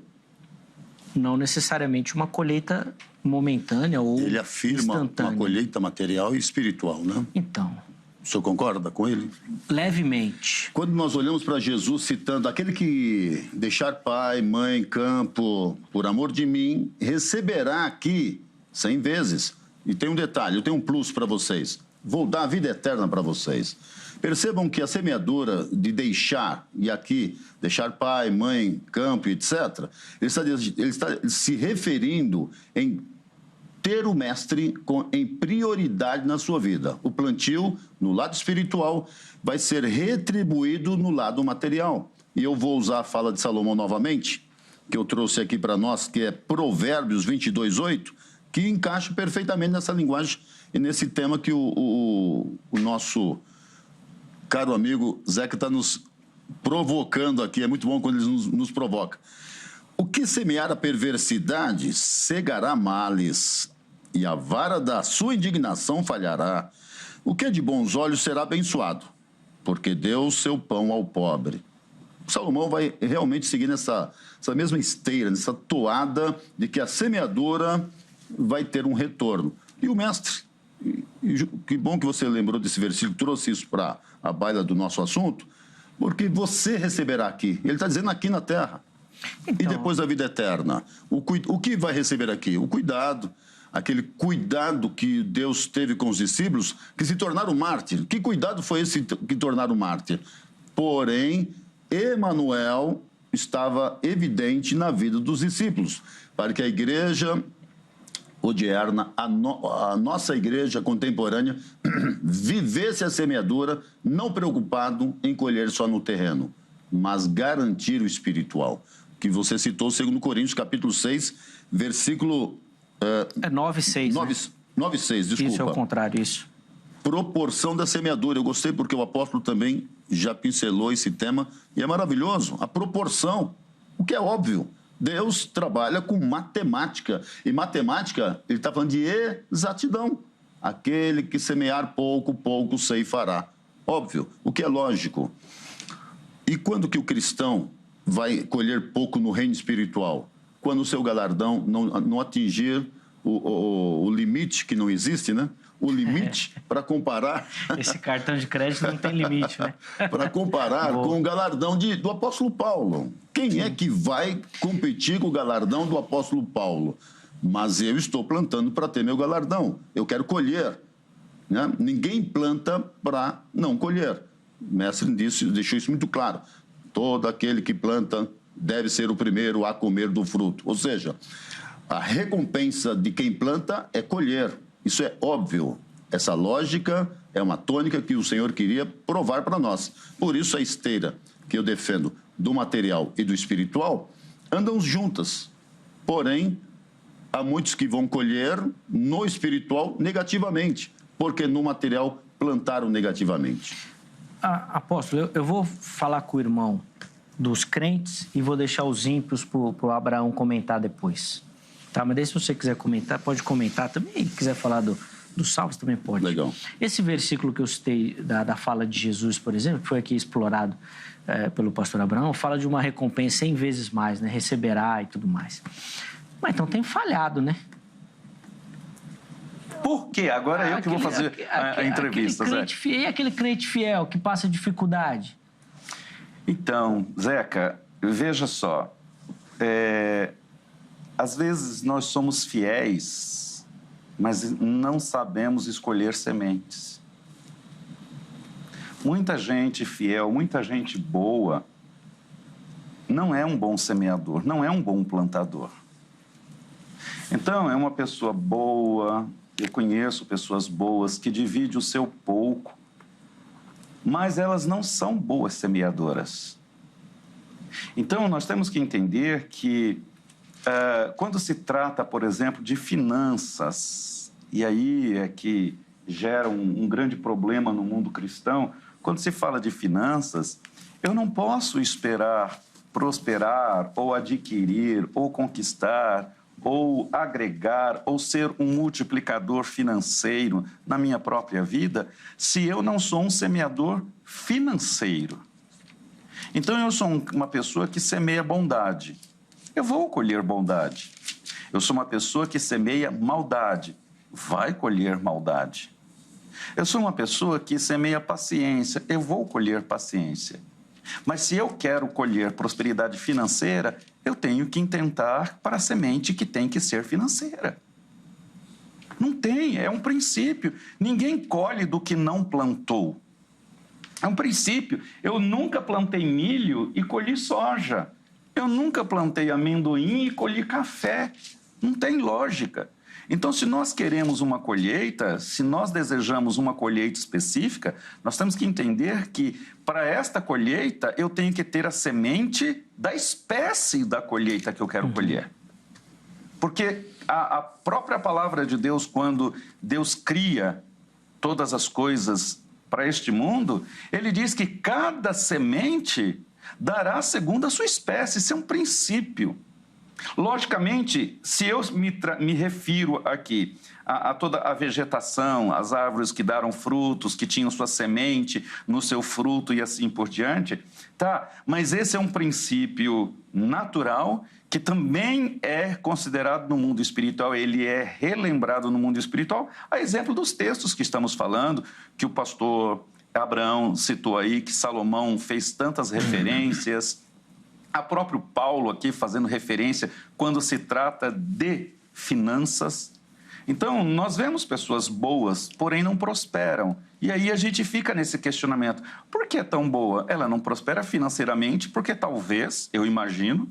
[SPEAKER 1] Não necessariamente uma colheita momentânea ou instantânea.
[SPEAKER 3] Ele afirma uma colheita material e espiritual, né?
[SPEAKER 1] Então.
[SPEAKER 3] O senhor concorda com ele?
[SPEAKER 1] Levemente.
[SPEAKER 3] Quando nós olhamos para Jesus citando aquele que deixar pai, mãe, campo, por amor de mim, receberá aqui 100 vezes. E tem um detalhe, eu tenho um plus para vocês. Vou dar a vida eterna para vocês. Percebam que a semeadura de deixar, e aqui, deixar pai, mãe, campo, etc., ele está se referindo em ter o mestre em prioridade na sua vida. O plantio, no lado espiritual, vai ser retribuído no lado material. E eu vou usar a fala de Salomão novamente, que eu trouxe aqui para nós, que é Provérbios 22:8, que encaixa perfeitamente nessa linguagem e nesse tema que o nosso caro amigo Zeca está nos provocando aqui. É muito bom quando ele nos provoca. O que semear a perversidade, cegará males, e a vara da sua indignação falhará. O que é de bons olhos será abençoado, porque deu seu pão ao pobre. Salomão vai realmente seguir nessa mesma esteira, nessa toada de que a semeadura vai ter um retorno. E o mestre, que bom que você lembrou desse versículo, trouxe isso para a baila do nosso assunto, porque você receberá aqui. Ele está dizendo aqui na terra. Então... E depois da vida eterna. O que vai receber aqui? O cuidado. Aquele cuidado que Deus teve com os discípulos, que se tornaram mártir. Que cuidado foi esse que tornaram mártir? Porém, Emanuel estava evidente na vida dos discípulos, para que a igreja odierna, a nossa igreja contemporânea, vivesse a semeadura, não preocupado em colher só no terreno, mas garantir o espiritual. Que você citou, 2 Coríntios, capítulo 6, versículo...
[SPEAKER 1] 9:6,
[SPEAKER 3] 9:6, desculpa.
[SPEAKER 1] Isso é o contrário, isso.
[SPEAKER 3] Proporção da semeadura. Eu gostei porque o apóstolo também já pincelou esse tema e é maravilhoso. A proporção, o que é óbvio. Deus trabalha com matemática. E matemática, ele está falando de exatidão. Aquele que semear pouco, pouco ceifará. Óbvio, o que é lógico. E quando que o cristão vai colher pouco no reino espiritual? Quando o seu galardão não atingir o limite, que não existe, né? O limite para comparar...
[SPEAKER 1] Esse cartão de crédito não tem limite, né?
[SPEAKER 3] Para comparar com o galardão do apóstolo Paulo. Quem é que vai competir com o galardão do apóstolo Paulo? Mas eu estou plantando para ter meu galardão. Eu quero colher. Né? Ninguém planta para não colher. O mestre deixou isso muito claro. Todo aquele que planta deve ser o primeiro a comer do fruto. Ou seja, a recompensa de quem planta é colher. Isso é óbvio. Essa lógica é uma tônica que o Senhor queria provar para nós. Por isso a esteira que eu defendo do material e do espiritual andam juntas. Porém, há muitos que vão colher no espiritual negativamente, porque no material plantaram negativamente.
[SPEAKER 1] Apóstolo, eu vou falar com o irmão dos crentes e vou deixar os ímpios para o Abraão comentar depois. Tá, mas daí se você quiser comentar, pode comentar também. Se quiser falar dos salvos, também pode.
[SPEAKER 3] Legal.
[SPEAKER 1] Esse versículo que eu citei da fala de Jesus, por exemplo, que foi aqui explorado pelo pastor Abraão, fala de uma recompensa 100 vezes mais, né? Receberá e tudo mais. Mas então tem falhado, né?
[SPEAKER 2] Por quê? Agora eu que vou fazer a entrevista, Zé.
[SPEAKER 1] E aquele crente fiel que passa dificuldade?
[SPEAKER 2] Então, Zeca, veja só. Às vezes nós somos fiéis, mas não sabemos escolher sementes. Muita gente fiel, muita gente boa, não é um bom semeador, não é um bom plantador. Então, é uma pessoa boa, eu conheço pessoas boas que dividem o seu pouco, mas elas não são boas semeadoras. Então, nós temos que entender que quando se trata, por exemplo, de finanças, e aí é que gera um grande problema no mundo cristão, quando se fala de finanças, eu não posso esperar prosperar, ou adquirir, ou conquistar, ou agregar, ou ser um multiplicador financeiro na minha própria vida, se eu não sou um semeador financeiro. Então, eu sou uma pessoa que semeia bondade. Eu vou colher bondade. Eu sou uma pessoa que semeia maldade. Vai colher maldade. Eu sou uma pessoa que semeia paciência. Eu vou colher paciência. Mas se eu quero colher prosperidade financeira, eu tenho que intentar para a semente que tem que ser financeira. Não tem, é um princípio. Ninguém colhe do que não plantou. É um princípio. Eu nunca plantei milho e colhi soja. Eu nunca plantei amendoim e colhi café. Não tem lógica. Então, se nós queremos uma colheita, se nós desejamos uma colheita específica, nós temos que entender que, para esta colheita, eu tenho que ter a semente da espécie da colheita que eu quero colher. Porque a própria palavra de Deus, quando Deus cria todas as coisas para este mundo, ele diz que cada semente dará segundo a sua espécie. Isso é um princípio. Logicamente, se eu me refiro aqui a toda a vegetação, as árvores que deram frutos, que tinham sua semente no seu fruto e assim por diante, tá? Mas esse é um princípio natural que também é considerado no mundo espiritual, ele é relembrado no mundo espiritual, a exemplo dos textos que estamos falando, que o pastor Abraão citou aí, que Salomão fez tantas referências, a próprio Paulo aqui fazendo referência quando se trata de finanças. Então, nós vemos pessoas boas, porém não prosperam. E aí a gente fica nesse questionamento. Por que é tão boa? Ela não prospera financeiramente porque talvez, eu imagino,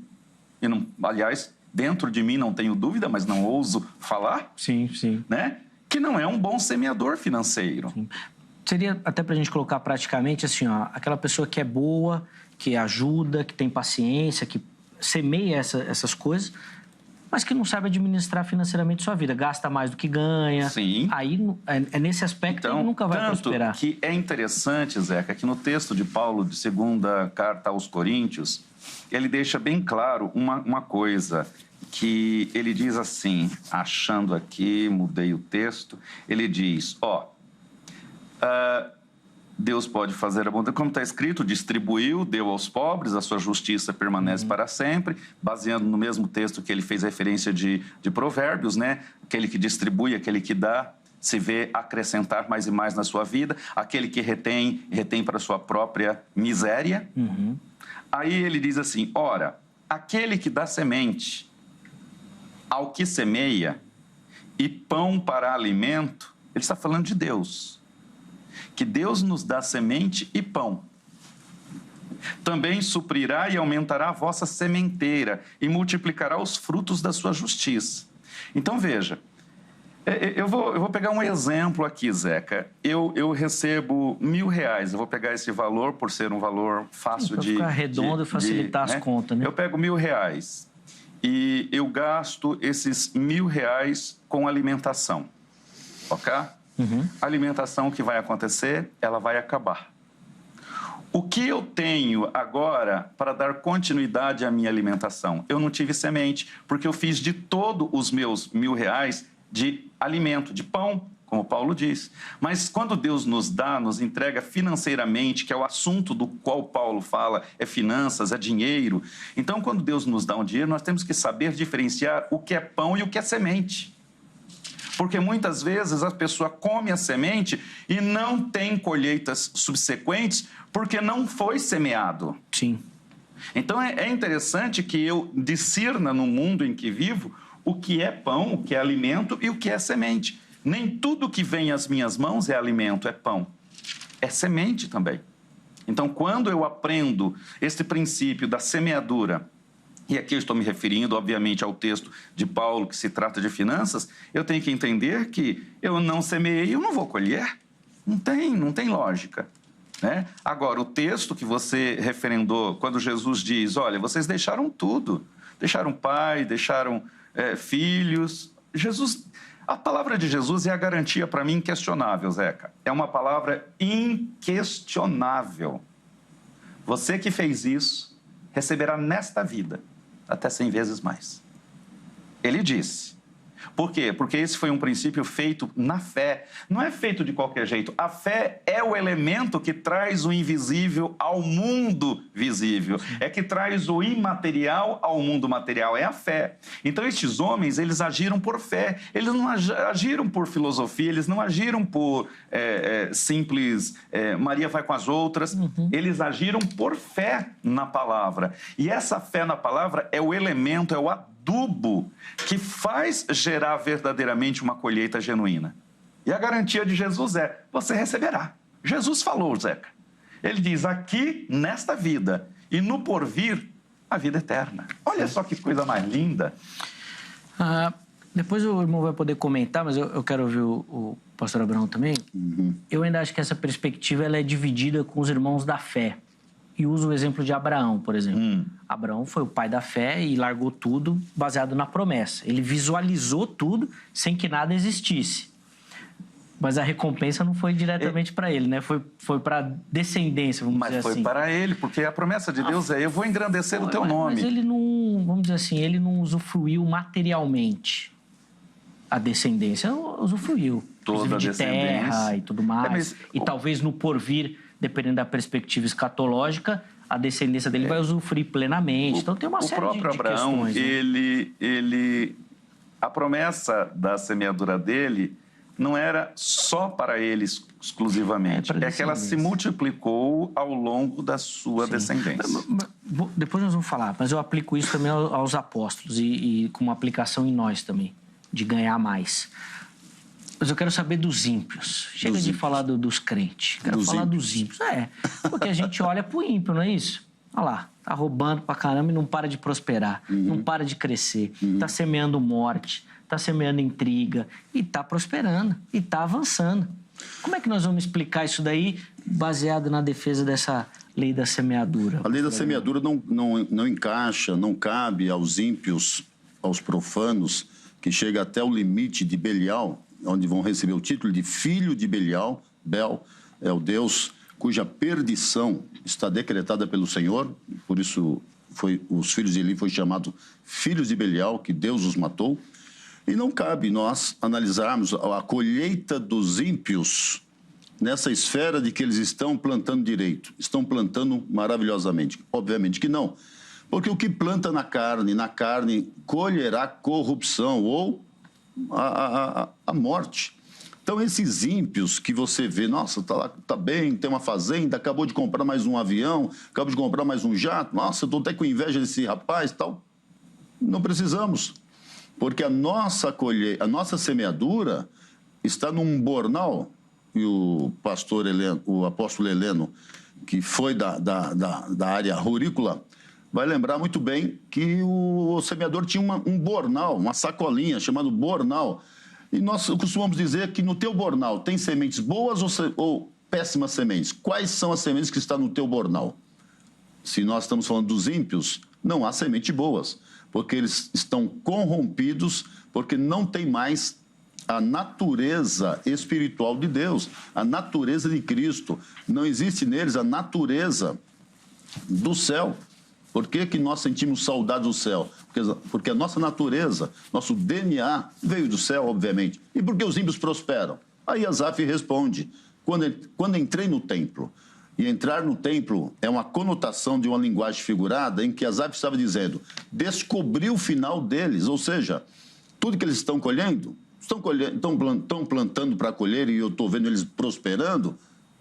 [SPEAKER 2] e não, aliás, dentro de mim não tenho dúvida, mas não ouso falar,
[SPEAKER 1] sim,
[SPEAKER 2] né? Que não é um bom semeador financeiro.
[SPEAKER 1] Sim. Seria até para a gente colocar praticamente assim, ó, aquela pessoa que é boa, que ajuda, que tem paciência, que semeia essas coisas, mas que não sabe administrar financeiramente sua vida, gasta mais do que ganha.
[SPEAKER 2] Sim.
[SPEAKER 1] Aí é nesse aspecto
[SPEAKER 2] então,
[SPEAKER 1] ele nunca vai prosperar.
[SPEAKER 2] Que é interessante, Zeca, que no texto de Paulo, de 2ª carta aos Coríntios, ele deixa bem claro uma coisa, que ele diz assim, achando aqui, mudei o texto, ele diz, Deus pode fazer abundância, como está escrito, distribuiu, deu aos pobres, a sua justiça permanece para sempre, baseando no mesmo texto que ele fez referência de Provérbios, né? Aquele que distribui, aquele que dá, se vê acrescentar mais e mais na sua vida, aquele que retém para a sua própria miséria. Aí ele diz assim, ora, aquele que dá semente ao que semeia e pão para alimento, ele está falando de Deus. Que Deus nos dá semente e pão. Também suprirá e aumentará a vossa sementeira e multiplicará os frutos da sua justiça. Então, veja, eu vou pegar um exemplo aqui, Zeca. Eu recebo R$1.000. Eu vou pegar esse valor por ser um valor fácil de...
[SPEAKER 1] Para ficar redondo e facilitar as contas, né?
[SPEAKER 2] Eu pego R$1.000 e eu gasto esses R$1.000 com alimentação, ok? A alimentação que vai acontecer, ela vai acabar. O que eu tenho agora para dar continuidade à minha alimentação? Eu não tive semente, porque eu fiz de todos os meus R$1.000 de alimento, de pão, como Paulo diz. Mas quando Deus nos dá, nos entrega financeiramente, que é o assunto do qual Paulo fala, é finanças, é dinheiro. Então, quando Deus nos dá um dinheiro, nós temos que saber diferenciar o que é pão e o que é semente. Porque muitas vezes a pessoa come a semente e não tem colheitas subsequentes porque não foi semeado.
[SPEAKER 1] Sim.
[SPEAKER 2] Então é interessante que eu discirna no mundo em que vivo o que é pão, o que é alimento e o que é semente. Nem tudo que vem às minhas mãos é alimento, é pão. É semente também. Então, quando eu aprendo este princípio da semeadura, e aqui eu estou me referindo, obviamente, ao texto de Paulo, que se trata de finanças, eu tenho que entender que eu não semeei, eu não vou colher. Não tem lógica, né? Agora, o texto que você referendou, quando Jesus diz, olha, vocês deixaram tudo. Deixaram pai, deixaram filhos. A palavra de Jesus é a garantia para mim inquestionável, Zeca. É uma palavra inquestionável. Você que fez isso, receberá nesta vida até 100 vezes mais. Ele disse. Por quê? Porque esse foi um princípio feito na fé. Não é feito de qualquer jeito. A fé é o elemento que traz o invisível ao mundo visível. É que traz o imaterial ao mundo material. É a fé. Então, estes homens, eles agiram por fé. Eles não agiram por filosofia, eles não agiram por simples Maria vai com as outras. Eles agiram por fé na palavra. E essa fé na palavra é o elemento, é o adubo que faz gerar verdadeiramente uma colheita genuína. E a garantia de Jesus é, você receberá. Jesus falou, Zeca. Ele diz, aqui, nesta vida, e no porvir, a vida eterna. Olha só que coisa mais linda.
[SPEAKER 1] Depois o irmão vai poder comentar, mas eu quero ouvir o pastor Abraão também. Eu ainda acho que essa perspectiva ela é dividida com os irmãos da fé. E uso o exemplo de Abraão, por exemplo. Abraão foi o pai da fé e largou tudo baseado na promessa. Ele visualizou tudo sem que nada existisse. Mas a recompensa não foi diretamente para ele, né? Foi para a descendência, vamos dizer assim.
[SPEAKER 2] Mas foi para ele, porque a promessa de Deus é, eu vou engrandecer o teu nome.
[SPEAKER 1] Mas ele não, vamos dizer assim, ele não usufruiu materialmente. A descendência usufruiu.
[SPEAKER 2] Toda a
[SPEAKER 1] de
[SPEAKER 2] descendência.
[SPEAKER 1] Terra e tudo mais. E talvez no porvir, dependendo da perspectiva escatológica, a descendência dele vai usufruir plenamente. Então tem uma série de questões. O próprio Abraão,
[SPEAKER 2] né? A promessa da semeadura dele não era só para ele exclusivamente. É que ela se multiplicou ao longo da sua descendência.
[SPEAKER 1] Depois nós vamos falar, mas eu aplico isso também aos apóstolos e com uma aplicação em nós também, de ganhar mais. Mas eu quero saber dos ímpios. Chega de falar dos crentes. Quero falar dos ímpios. Porque a gente olha pro ímpio, não é isso? Olha lá, tá roubando pra caramba e não para de prosperar. Não para de crescer. Tá semeando morte, tá semeando intriga. E tá prosperando, e tá avançando. Como é que nós vamos explicar isso daí baseado na defesa dessa lei da semeadura?
[SPEAKER 3] A lei da semeadura não encaixa, não cabe aos ímpios, aos profanos, que chega até o limite de Belial, onde vão receber o título de filho de Belial. Bel é o Deus cuja perdição está decretada pelo Senhor, por isso os filhos de Eli foram chamados filhos de Belial, que Deus os matou. E não cabe nós analisarmos a colheita dos ímpios nessa esfera de que eles estão plantando direito, estão plantando maravilhosamente? Obviamente que não. Porque o que planta na carne colherá corrupção ou a morte. Então, esses ímpios que você vê, nossa, tá lá, tá bem, tem uma fazenda, acabou de comprar mais um avião, acabou de comprar mais um jato, nossa, eu estou até com inveja desse rapaz e tal. Não precisamos, porque a nossa semeadura está num bornal, e o pastor Heleno, o apóstolo Heleno, que foi da área rurícola, vai lembrar muito bem que o semeador tinha um bornal, uma sacolinha chamada bornal. E nós costumamos dizer que no teu bornal tem sementes boas ou péssimas sementes. Quais são as sementes que estão no teu bornal? Se nós estamos falando dos ímpios, não há sementes boas, porque eles estão corrompidos, porque não tem mais a natureza espiritual de Deus, a natureza de Cristo. Não existe neles a natureza do céu. Por que nós sentimos saudade do céu? Porque a nossa natureza, nosso DNA veio do céu, obviamente. E por que os ímpios prosperam? Aí Asaf responde, quando entrei no templo, e entrar no templo é uma conotação de uma linguagem figurada em que Asaf estava dizendo, descobri o final deles, ou seja, tudo que eles estão colhendo, estão plantando para colher e eu estou vendo eles prosperando,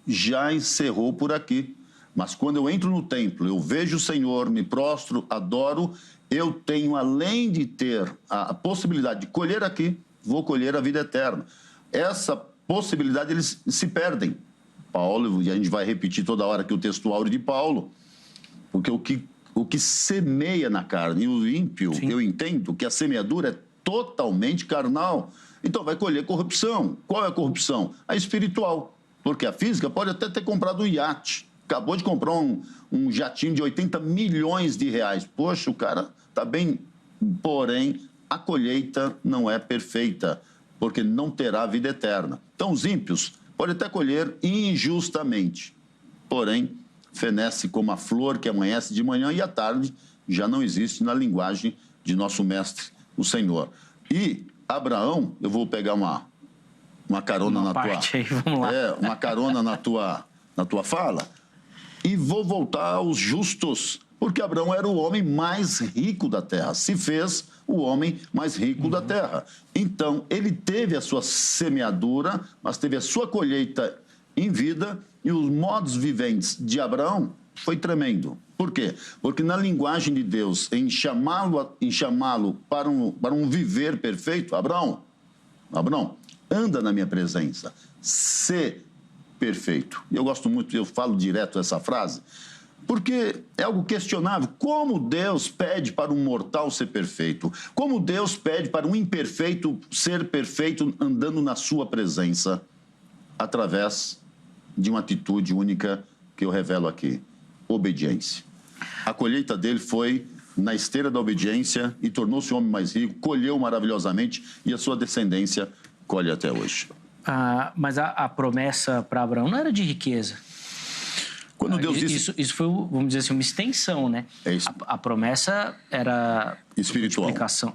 [SPEAKER 3] já encerrou por aqui. Mas quando eu entro no templo, eu vejo o Senhor, me prostro, adoro, eu tenho, além de ter a possibilidade de colher aqui, vou colher a vida eterna. Essa possibilidade eles se perdem. Paulo, e a gente vai repetir toda hora aqui o texto áureo de Paulo, porque o que semeia na carne, e o ímpio, sim, eu entendo que a semeadura é totalmente carnal, então vai colher corrupção. Qual é a corrupção? A espiritual, porque a física pode até ter comprado um iate, acabou de comprar um jatinho de 80 milhões de reais. Poxa, o cara está bem, porém, a colheita não é perfeita, porque não terá vida eterna. Então, os ímpios podem até colher injustamente, porém, fenece como a flor que amanhece de manhã e à tarde já não existe na linguagem de nosso mestre, o Senhor. E Abraão, eu vou pegar uma carona na tua...
[SPEAKER 1] Aí, vamos lá.
[SPEAKER 3] Uma carona na tua fala. E vou voltar aos justos, porque Abraão era o homem mais rico da terra, se fez o homem mais rico da terra. Então, ele teve a sua semeadura, mas teve a sua colheita em vida, e os modos viventes de Abraão foi tremendo. Por quê? Porque na linguagem de Deus, em chamá-lo para um viver perfeito, Abraão, anda na minha presença, se perfeito. E eu gosto muito, eu falo direto essa frase, porque é algo questionável. Como Deus pede para um mortal ser perfeito? Como Deus pede para um imperfeito ser perfeito andando na sua presença? Através de uma atitude única que eu revelo aqui. Obediência. A colheita dele foi na esteira da obediência e tornou-se o homem mais rico, colheu maravilhosamente e a sua descendência colhe até hoje.
[SPEAKER 1] Mas a promessa para Abraão não era de riqueza.
[SPEAKER 3] Quando Deus disse...
[SPEAKER 1] Isso foi, vamos dizer assim, uma extensão, né?
[SPEAKER 3] É isso.
[SPEAKER 1] A promessa era...
[SPEAKER 3] espiritual.
[SPEAKER 1] Multiplicação,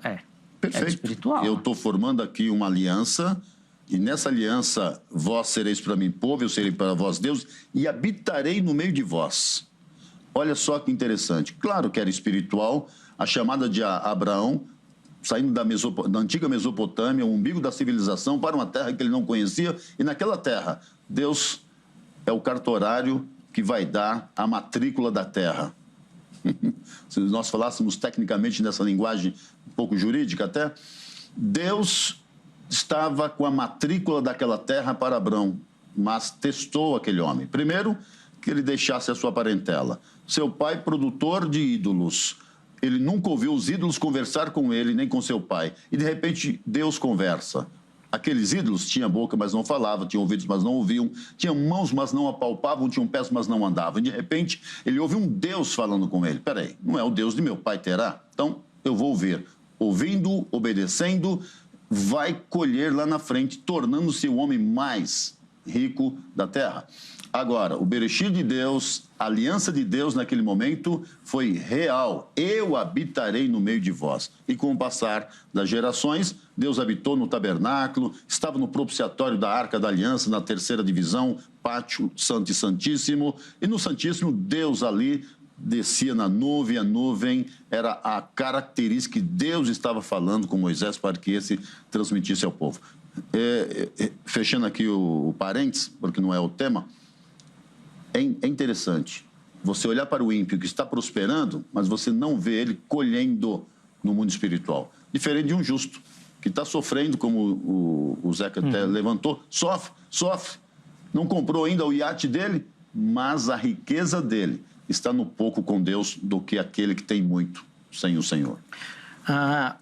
[SPEAKER 3] perfeito.
[SPEAKER 1] Era espiritual.
[SPEAKER 3] Eu estou formando aqui uma aliança, e nessa aliança vós sereis para mim povo, eu serei para vós Deus, e habitarei no meio de vós. Olha só que interessante. Claro que era espiritual, a chamada de Abraão, saindo da antiga Mesopotâmia, o umbigo da civilização, para uma terra que ele não conhecia, e naquela terra, Deus é o cartorário que vai dar a matrícula da terra. Se nós falássemos tecnicamente nessa linguagem um pouco jurídica até, Deus estava com a matrícula daquela terra para Abraão, mas testou aquele homem. Primeiro, que ele deixasse a sua parentela. Seu pai, produtor de ídolos, ele nunca ouviu os ídolos conversar com ele, nem com seu pai. E, de repente, Deus conversa. Aqueles ídolos tinham boca, mas não falavam, tinham ouvidos, mas não ouviam, tinham mãos, mas não apalpavam, tinham pés, mas não andavam. E, de repente, ele ouve um Deus falando com ele. Peraí, não é o Deus de meu pai terá? Então, eu vou ouvir. Ouvindo, obedecendo, vai colher lá na frente, tornando-se o homem mais rico da terra. Agora, o Bereshit de Deus, a aliança de Deus naquele momento foi real. Eu habitarei no meio de vós. E com o passar das gerações, Deus habitou no tabernáculo, estava no propiciatório da Arca da Aliança, na terceira divisão, pátio santo e santíssimo. E no Santíssimo, Deus ali descia na nuvem, a nuvem era a característica que Deus estava falando com Moisés para que esse transmitisse ao povo. Fechando aqui o parênteses, porque não é o tema, é interessante você olhar para o ímpio que está prosperando, mas você não vê ele colhendo no mundo espiritual. Diferente de um justo, que está sofrendo, como o Zeca até levantou, sofre. Não comprou ainda o iate dele, mas a riqueza dele está no pouco com Deus do que aquele que tem muito sem o Senhor.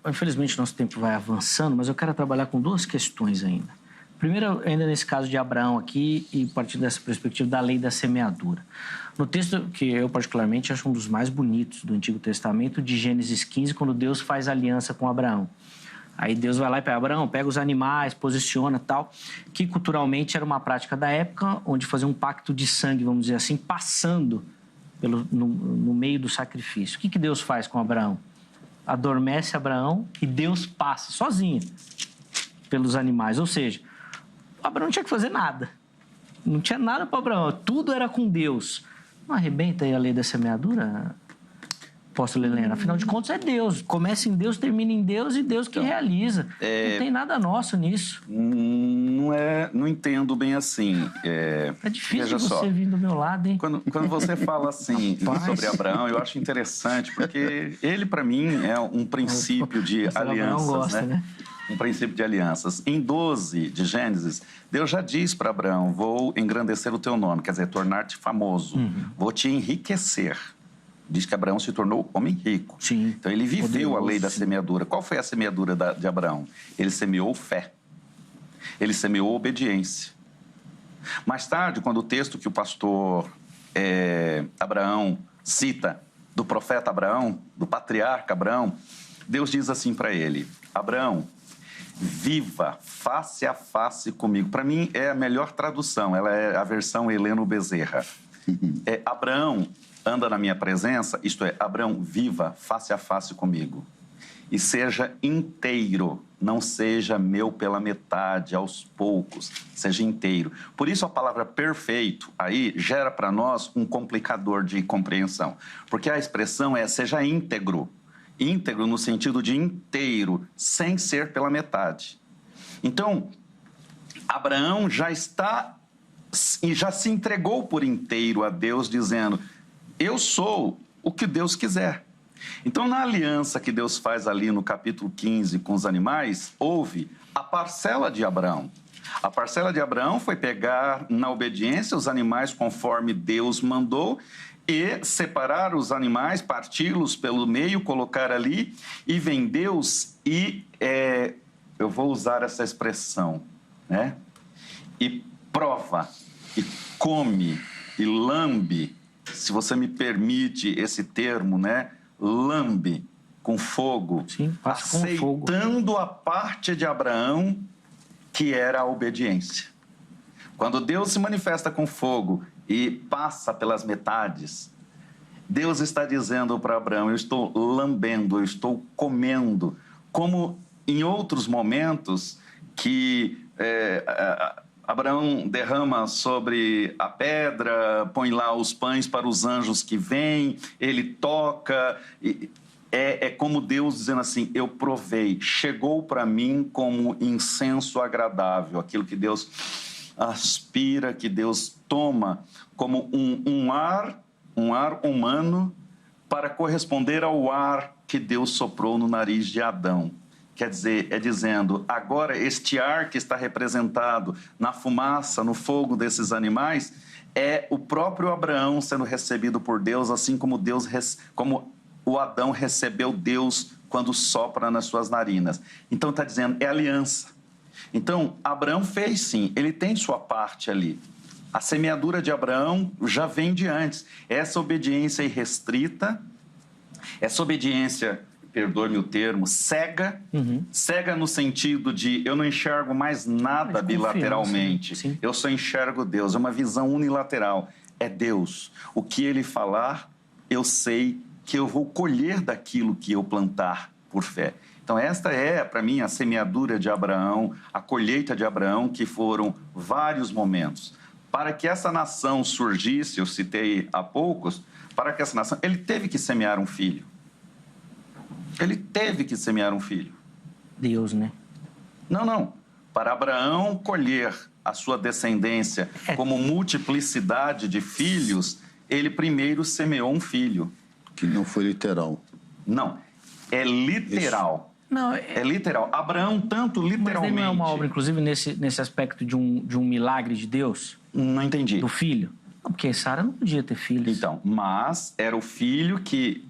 [SPEAKER 1] Infelizmente, nosso tempo vai avançando, mas eu quero trabalhar com duas questões ainda. Primeiro, ainda nesse caso de Abraão aqui, e partindo dessa perspectiva da lei da semeadura. No texto que eu particularmente acho um dos mais bonitos do Antigo Testamento, de Gênesis 15, quando Deus faz aliança com Abraão. Aí Deus vai lá e pega Abraão, pega os animais, posiciona e tal, que culturalmente era uma prática da época, onde fazia um pacto de sangue, vamos dizer assim, passando no meio do sacrifício. O que Deus faz com Abraão? Adormece Abraão e Deus passa sozinho pelos animais, ou seja, Abraão não tinha que fazer nada. Não tinha nada para Abraão. Tudo era com Deus. Não arrebenta aí a lei da semeadura, apóstolo Helena? Afinal de contas, é Deus. Começa em Deus, termina em Deus e Deus que realiza. Não tem nada nosso nisso.
[SPEAKER 2] Não entendo bem assim.
[SPEAKER 1] É difícil você vir do meu lado, hein?
[SPEAKER 2] Quando você fala assim sobre Abraão, eu acho interessante, porque ele, para mim, é um princípio de alianças.
[SPEAKER 1] Gosta, né?
[SPEAKER 2] Um princípio de alianças. Em 12 de Gênesis, Deus já diz para Abraão: vou engrandecer o teu nome, quer dizer, tornar-te famoso, vou te enriquecer. Diz que Abraão se tornou homem rico.
[SPEAKER 1] Sim.
[SPEAKER 2] Então ele viveu a lei da semeadura. Qual foi a semeadura de Abraão? Ele semeou fé. Ele semeou obediência. Mais tarde, quando o texto que o pastor Abraão cita, do profeta Abraão, do patriarca Abraão, Deus diz assim para ele: Abraão, viva face a face comigo. Para mim, é a melhor tradução. Ela é a versão Heleno Bezerra. Abraão, anda na minha presença, isto é, Abraão, viva face a face comigo. E seja inteiro, não seja meu pela metade, aos poucos, seja inteiro. Por isso a palavra perfeito aí gera para nós um complicador de compreensão. Porque a expressão é seja íntegro. Íntegro no sentido de inteiro, sem ser pela metade. Então, Abraão já se entregou por inteiro a Deus, dizendo: eu sou o que Deus quiser. Então, na aliança que Deus faz ali no capítulo 15 com os animais, houve a parcela de Abraão. A parcela de Abraão foi pegar na obediência os animais conforme Deus mandou e separar os animais, parti-los pelo meio, colocar ali e vendê-os e, eu vou usar essa expressão, né? E prova, e come, e lambe, se você me permite esse termo, né? Lambe com fogo.
[SPEAKER 1] Sim, passa com fogo.
[SPEAKER 2] Aceitando a parte de Abraão, que era a obediência. Quando Deus se manifesta com fogo e passa pelas metades, Deus está dizendo para Abraão: eu estou lambendo, eu estou comendo, como em outros momentos que Abraão derrama sobre a pedra, põe lá os pães para os anjos que vêm, ele toca. É como Deus dizendo assim: eu provei, chegou para mim como incenso agradável, aquilo que Deus aspira, que Deus toma como um ar humano para corresponder ao ar que Deus soprou no nariz de Adão. Quer dizer, dizendo, agora este ar que está representado na fumaça, no fogo desses animais, é o próprio Abraão sendo recebido por Deus, assim como como o Adão recebeu Deus quando sopra nas suas narinas. Então está dizendo, é aliança. Então, Abraão fez sim, ele tem sua parte ali. A semeadura de Abraão já vem de antes. Essa obediência irrestrita, essa obediência perdoe-me o termo, cega. Cega no sentido de eu não enxergo mais nada bilateralmente.
[SPEAKER 1] Sim.
[SPEAKER 2] Eu só enxergo Deus. É uma visão unilateral. É Deus. O que Ele falar, eu sei que eu vou colher daquilo que eu plantar por fé. Então, esta é, para mim, a semeadura de Abraão, a colheita de Abraão, que foram vários momentos. Para que essa nação surgisse, eu citei há poucos, para que essa nação... Ele teve que semear um filho. Ele teve que semear um filho.
[SPEAKER 1] Deus, né?
[SPEAKER 2] Não. Para Abraão colher a sua descendência como multiplicidade de filhos, ele primeiro semeou um filho.
[SPEAKER 3] Que não foi literal.
[SPEAKER 2] Não, é literal. Isso.
[SPEAKER 1] Não,
[SPEAKER 2] é literal. Abraão, tanto literalmente...
[SPEAKER 1] Mas não é uma obra, inclusive, nesse aspecto de um milagre de Deus?
[SPEAKER 2] Não entendi.
[SPEAKER 1] Do filho? Não, porque Sara não podia ter filhos.
[SPEAKER 2] Então, mas era o filho que...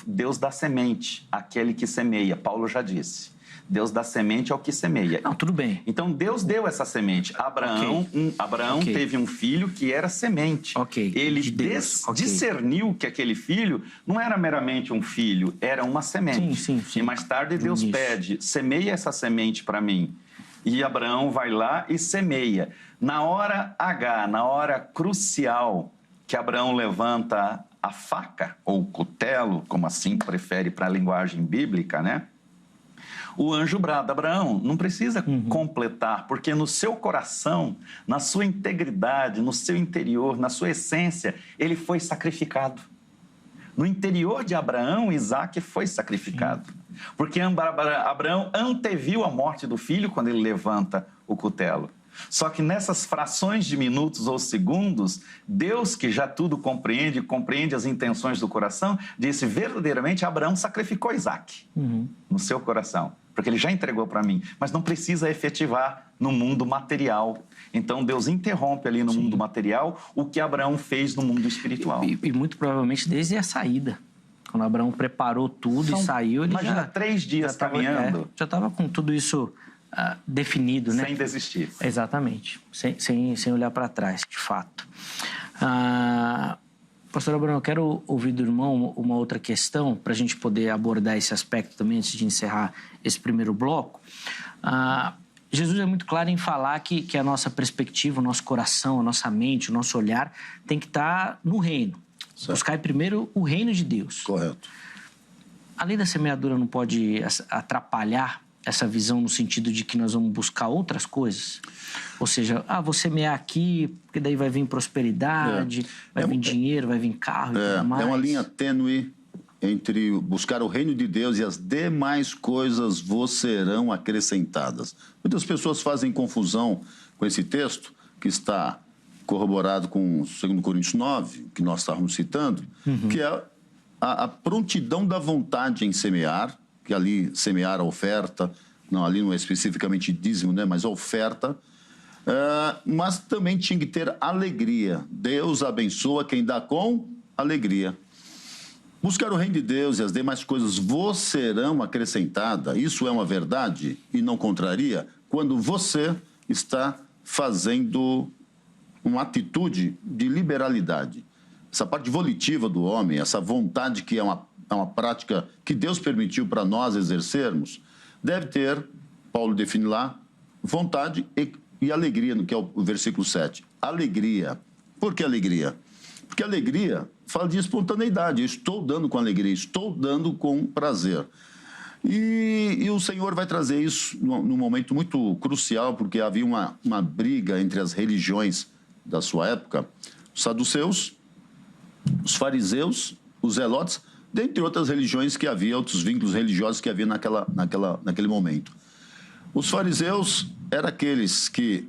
[SPEAKER 2] Deus dá semente, aquele que semeia. Paulo já disse. Deus dá semente ao que semeia.
[SPEAKER 1] Não, tudo bem.
[SPEAKER 2] Então, Deus deu essa semente. Abraão teve um filho que era semente. Ele discerniu que aquele filho não era meramente um filho, era uma semente.
[SPEAKER 1] Sim.
[SPEAKER 2] E mais tarde Deus pede, semeia essa semente para mim. E Abraão vai lá e semeia. Na hora H, na hora crucial, que Abraão levanta a faca, ou o cutelo, como assim prefere para a linguagem bíblica, né? O anjo brada, Abraão, não precisa completar, porque no seu coração, na sua integridade, no seu interior, na sua essência, ele foi sacrificado. No interior de Abraão, Isaac foi sacrificado. Porque Abraão anteviu a morte do filho quando ele levanta o cutelo. Só que nessas frações de minutos ou segundos, Deus, que já tudo compreende, compreende as intenções do coração, disse verdadeiramente, Abraão sacrificou Isaac no seu coração, porque ele já entregou para mim, mas não precisa efetivar no mundo material. Então Deus interrompe ali no mundo material o que Abraão fez no mundo espiritual.
[SPEAKER 1] E muito provavelmente desde a saída. Quando Abraão preparou tudo e saiu, ele
[SPEAKER 2] imagina, 3 dias caminhando.
[SPEAKER 1] Já estava com tudo isso definido, né?
[SPEAKER 2] Sem desistir.
[SPEAKER 1] Exatamente. Sem olhar para trás, de fato. Pastor Abraão, eu quero ouvir do irmão uma outra questão para a gente poder abordar esse aspecto também antes de encerrar esse primeiro bloco. Jesus é muito claro em falar que a nossa perspectiva, o nosso coração, a nossa mente, o nosso olhar tem que estar no reino. Certo. Buscar primeiro o reino de Deus.
[SPEAKER 3] Correto.
[SPEAKER 1] A lei da semeadura não pode atrapalhar essa visão no sentido de que nós vamos buscar outras coisas? Ou seja, vou semear aqui, porque daí vai vir prosperidade, vai vir dinheiro, vai vir carro e tudo mais.
[SPEAKER 3] É uma linha tênue entre buscar o reino de Deus e as demais coisas vos serão acrescentadas. Muitas pessoas fazem confusão com esse texto, que está corroborado com 2 Coríntios 9, que nós estávamos citando, que é a prontidão da vontade em semear, que ali semear a oferta, ali não é especificamente dízimo, né, mas a oferta, mas também tinha que ter alegria. Deus abençoa quem dá com alegria. Buscar o reino de Deus e as demais coisas vos serão acrescentadas. Isso é uma verdade e não contraria quando você está fazendo uma atitude de liberalidade. Essa parte volitiva do homem, essa vontade que é uma prática que Deus permitiu para nós exercermos, deve ter, Paulo define lá, vontade e alegria, que é o versículo 7. Alegria. Por que alegria? Porque alegria fala de espontaneidade. Eu estou dando com alegria, estou dando com prazer. E o Senhor vai trazer isso num momento muito crucial, porque havia uma briga entre as religiões da sua época, os saduceus, os fariseus, os zelotes, dentre outras religiões que havia, outros vínculos religiosos que havia naquele momento. Os fariseus eram aqueles que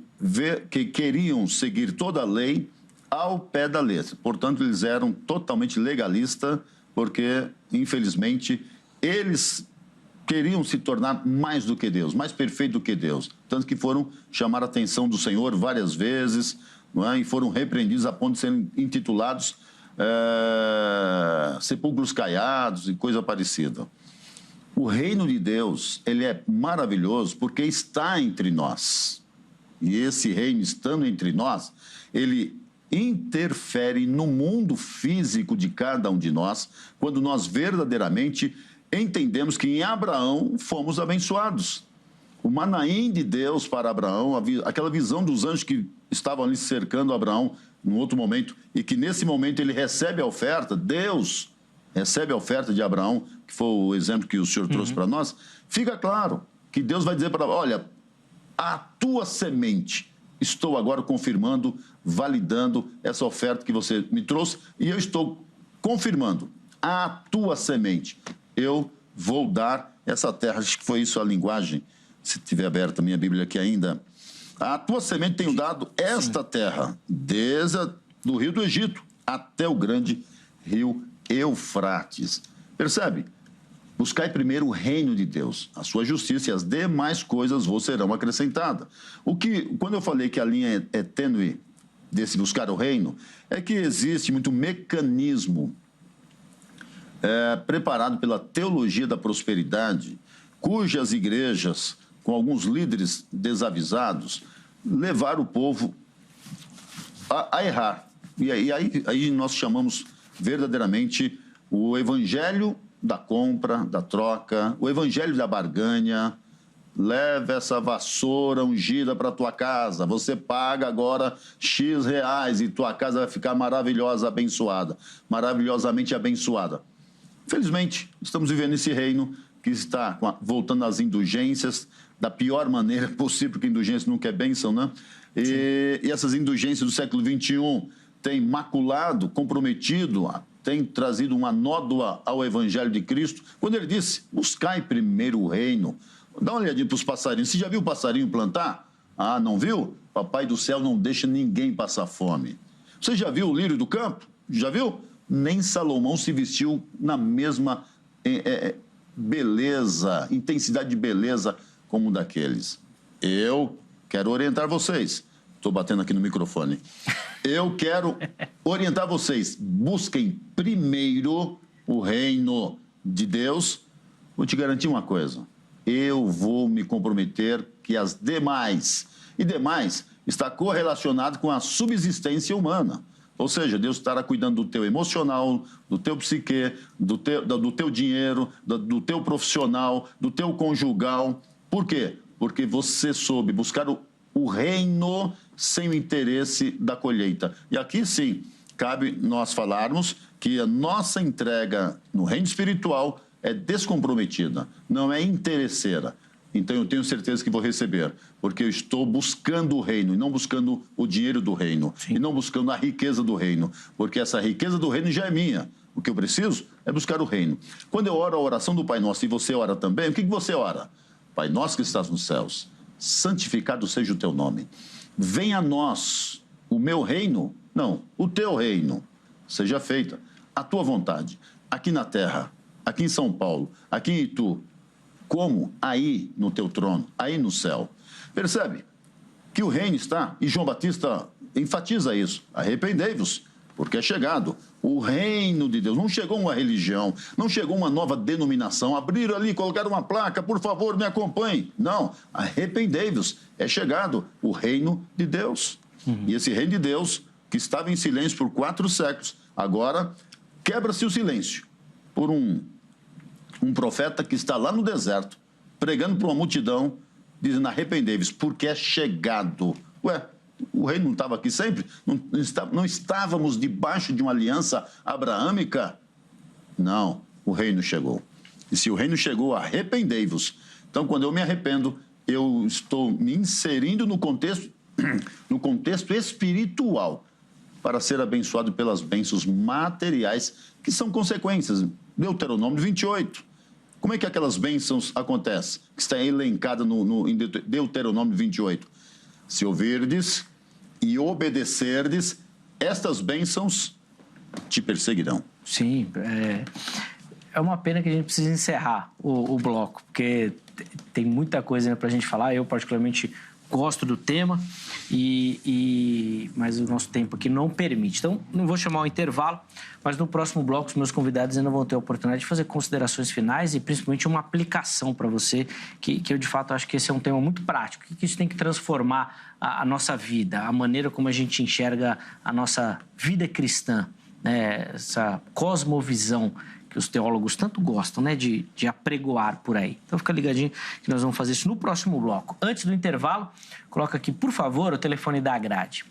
[SPEAKER 3] queriam seguir toda a lei ao pé da letra. Portanto, eles eram totalmente legalistas, porque, infelizmente, eles queriam se tornar mais do que Deus, mais perfeito do que Deus. Tanto que foram chamar a atenção do Senhor várias vezes, não é? E foram repreendidos a ponto de serem intitulados sepulcros caiados e coisa parecida. O reino de Deus, ele é maravilhoso porque está entre nós. E esse reino, estando entre nós, ele interfere no mundo físico de cada um de nós, quando nós verdadeiramente entendemos que em Abraão fomos abençoados. O Manaim de Deus para Abraão, aquela visão dos anjos que estavam ali cercando Abraão num outro momento, e que nesse momento ele recebe a oferta, Deus recebe a oferta de Abraão, que foi o exemplo que o senhor trouxe para nós, fica claro que Deus vai dizer para Abraão, olha, a tua semente, estou agora confirmando, validando essa oferta que você me trouxe, e eu estou confirmando, a tua semente, eu vou dar essa terra. Acho que foi isso a linguagem, se tiver aberta a minha Bíblia aqui ainda. A tua semente tenho dado esta terra, desde do rio do Egito até o grande rio Eufrates. Percebe? Buscai primeiro o reino de Deus, a sua justiça, e as demais coisas vos serão acrescentadas. Quando eu falei que a linha é tênue desse buscar o reino, é que existe muito mecanismo preparado pela teologia da prosperidade, cujas igrejas, com alguns líderes desavisados, levaram o povo a errar. E aí nós chamamos verdadeiramente o evangelho da compra, da troca, o evangelho da barganha. Leva essa vassoura ungida para tua casa, você paga agora X reais e tua casa vai ficar maravilhosa, abençoada, maravilhosamente abençoada. Felizmente, estamos vivendo esse reino que está voltando às indulgências da pior maneira possível, porque indulgência nunca é bênção, né? E essas indulgências do século XXI têm maculado, comprometido, têm trazido uma nódoa ao evangelho de Cristo, quando ele disse, buscai primeiro o reino. Dá uma olhadinha para os passarinhos. Você já viu o passarinho plantar? Ah, não viu? Papai do céu não deixa ninguém passar fome. Você já viu o lírio do campo? Já viu? Nem Salomão se vestiu na mesma beleza, intensidade de beleza como daqueles. Eu quero orientar vocês. Estou batendo aqui no microfone. Eu quero orientar vocês. Busquem primeiro o reino de Deus. Vou te garantir uma coisa. Eu vou me comprometer que as demais, e demais está correlacionado com a subsistência humana. Ou seja, Deus estará cuidando do teu emocional, do teu psique, do teu dinheiro, do teu profissional, do teu conjugal. Por quê? Porque você soube buscar o reino sem o interesse da colheita. E aqui sim, cabe nós falarmos que a nossa entrega no reino espiritual é descomprometida, não é interesseira. Então eu tenho certeza que vou receber, porque eu estou buscando o reino, e não buscando o dinheiro do reino, sim, e não buscando a riqueza do reino, porque essa riqueza do reino já é minha. O que eu preciso é buscar o reino. Quando eu oro a oração do Pai Nosso, e você ora também, o que você ora? Pai Nosso que estás nos céus, santificado seja o teu nome. Venha a nós o meu reino, não, o teu reino, seja feita a tua vontade, aqui na terra, aqui em São Paulo, aqui em Itu, como aí no teu trono, aí no céu. Percebe que o reino está, e João Batista enfatiza isso, arrependei-vos, porque é chegado o reino de Deus. Não chegou uma religião, não chegou uma nova denominação, abriram ali, colocaram uma placa, por favor, me acompanhe. Não, arrependei-vos, é chegado o reino de Deus. E esse reino de Deus, que estava em silêncio por 4 séculos, agora quebra-se o silêncio por um profeta que está lá no deserto, pregando para uma multidão, dizendo, arrependei-vos, porque é chegado. Ué, o reino não estava aqui sempre? Não estávamos debaixo de uma aliança abraâmica? Não, o reino chegou. E se o reino chegou, arrependei-vos. Então, quando eu me arrependo, eu estou me inserindo no contexto espiritual, para ser abençoado pelas bênçãos materiais, que são consequências. Deuteronômio 28. Como é que aquelas bênçãos acontecem? Que está elencada em Deuteronômio 28. Se ouvirdes e obedecerdes, estas bênçãos te perseguirão.
[SPEAKER 1] Sim, é uma pena que a gente precisa encerrar o bloco, porque tem muita coisa para a gente falar. Eu, particularmente, gosto do tema, mas o nosso tempo aqui não permite. Então, não vou chamar o intervalo, mas no próximo bloco os meus convidados ainda vão ter a oportunidade de fazer considerações finais e principalmente uma aplicação para você, que eu de fato acho que esse é um tema muito prático, que isso tem que transformar a nossa vida, a maneira como a gente enxerga a nossa vida cristã, né? Essa cosmovisão que que os teólogos tanto gostam, né, de apregoar por aí. Então fica ligadinho que nós vamos fazer isso no próximo bloco. Antes do intervalo, coloca aqui, por favor, o telefone da Agrade.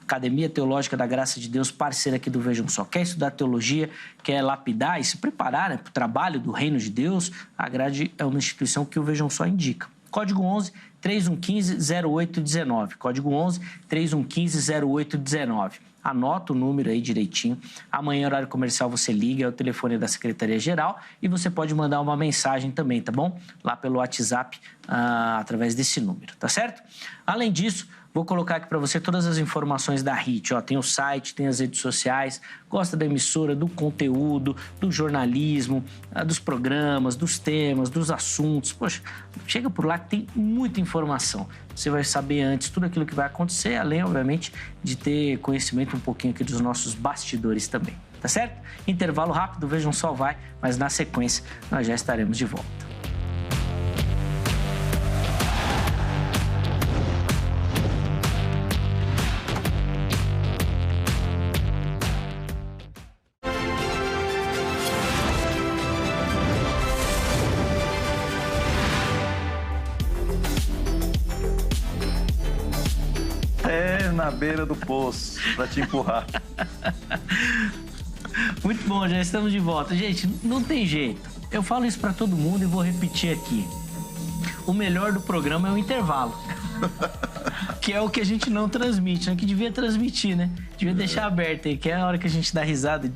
[SPEAKER 1] Academia Teológica da Graça de Deus, parceira aqui do Vejam Só. Quer estudar teologia, quer lapidar e se preparar, né, para o trabalho do Reino de Deus, a Agrade é uma instituição que o Vejam Só indica. Código 11 3115 0819. Código 11 3115 0819. Anota o número aí direitinho. Amanhã, horário comercial, você liga, é o telefone da Secretaria-Geral e você pode mandar uma mensagem também, tá bom? Lá pelo WhatsApp, através desse número, tá certo? Além disso, vou colocar aqui para você todas as informações da HIT. Ó, tem o site, tem as redes sociais, gosta da emissora, do conteúdo, do jornalismo, dos programas, dos temas, dos assuntos. Poxa, chega por lá que tem muita informação. Você vai saber antes tudo aquilo que vai acontecer, além, obviamente, de ter conhecimento um pouquinho aqui dos nossos bastidores também. Tá certo? Intervalo rápido, Vejam Só vai, mas na sequência nós já estaremos de volta.
[SPEAKER 2] Na beira do poço, para te empurrar.
[SPEAKER 1] Muito bom, já estamos de volta. Gente, não tem jeito. Eu falo isso para todo mundo e vou repetir aqui. O melhor do programa é o intervalo. Que é o que a gente não transmite, né? Que devia transmitir, né? Devia deixar aberto aí, que é a hora que a gente dá risada e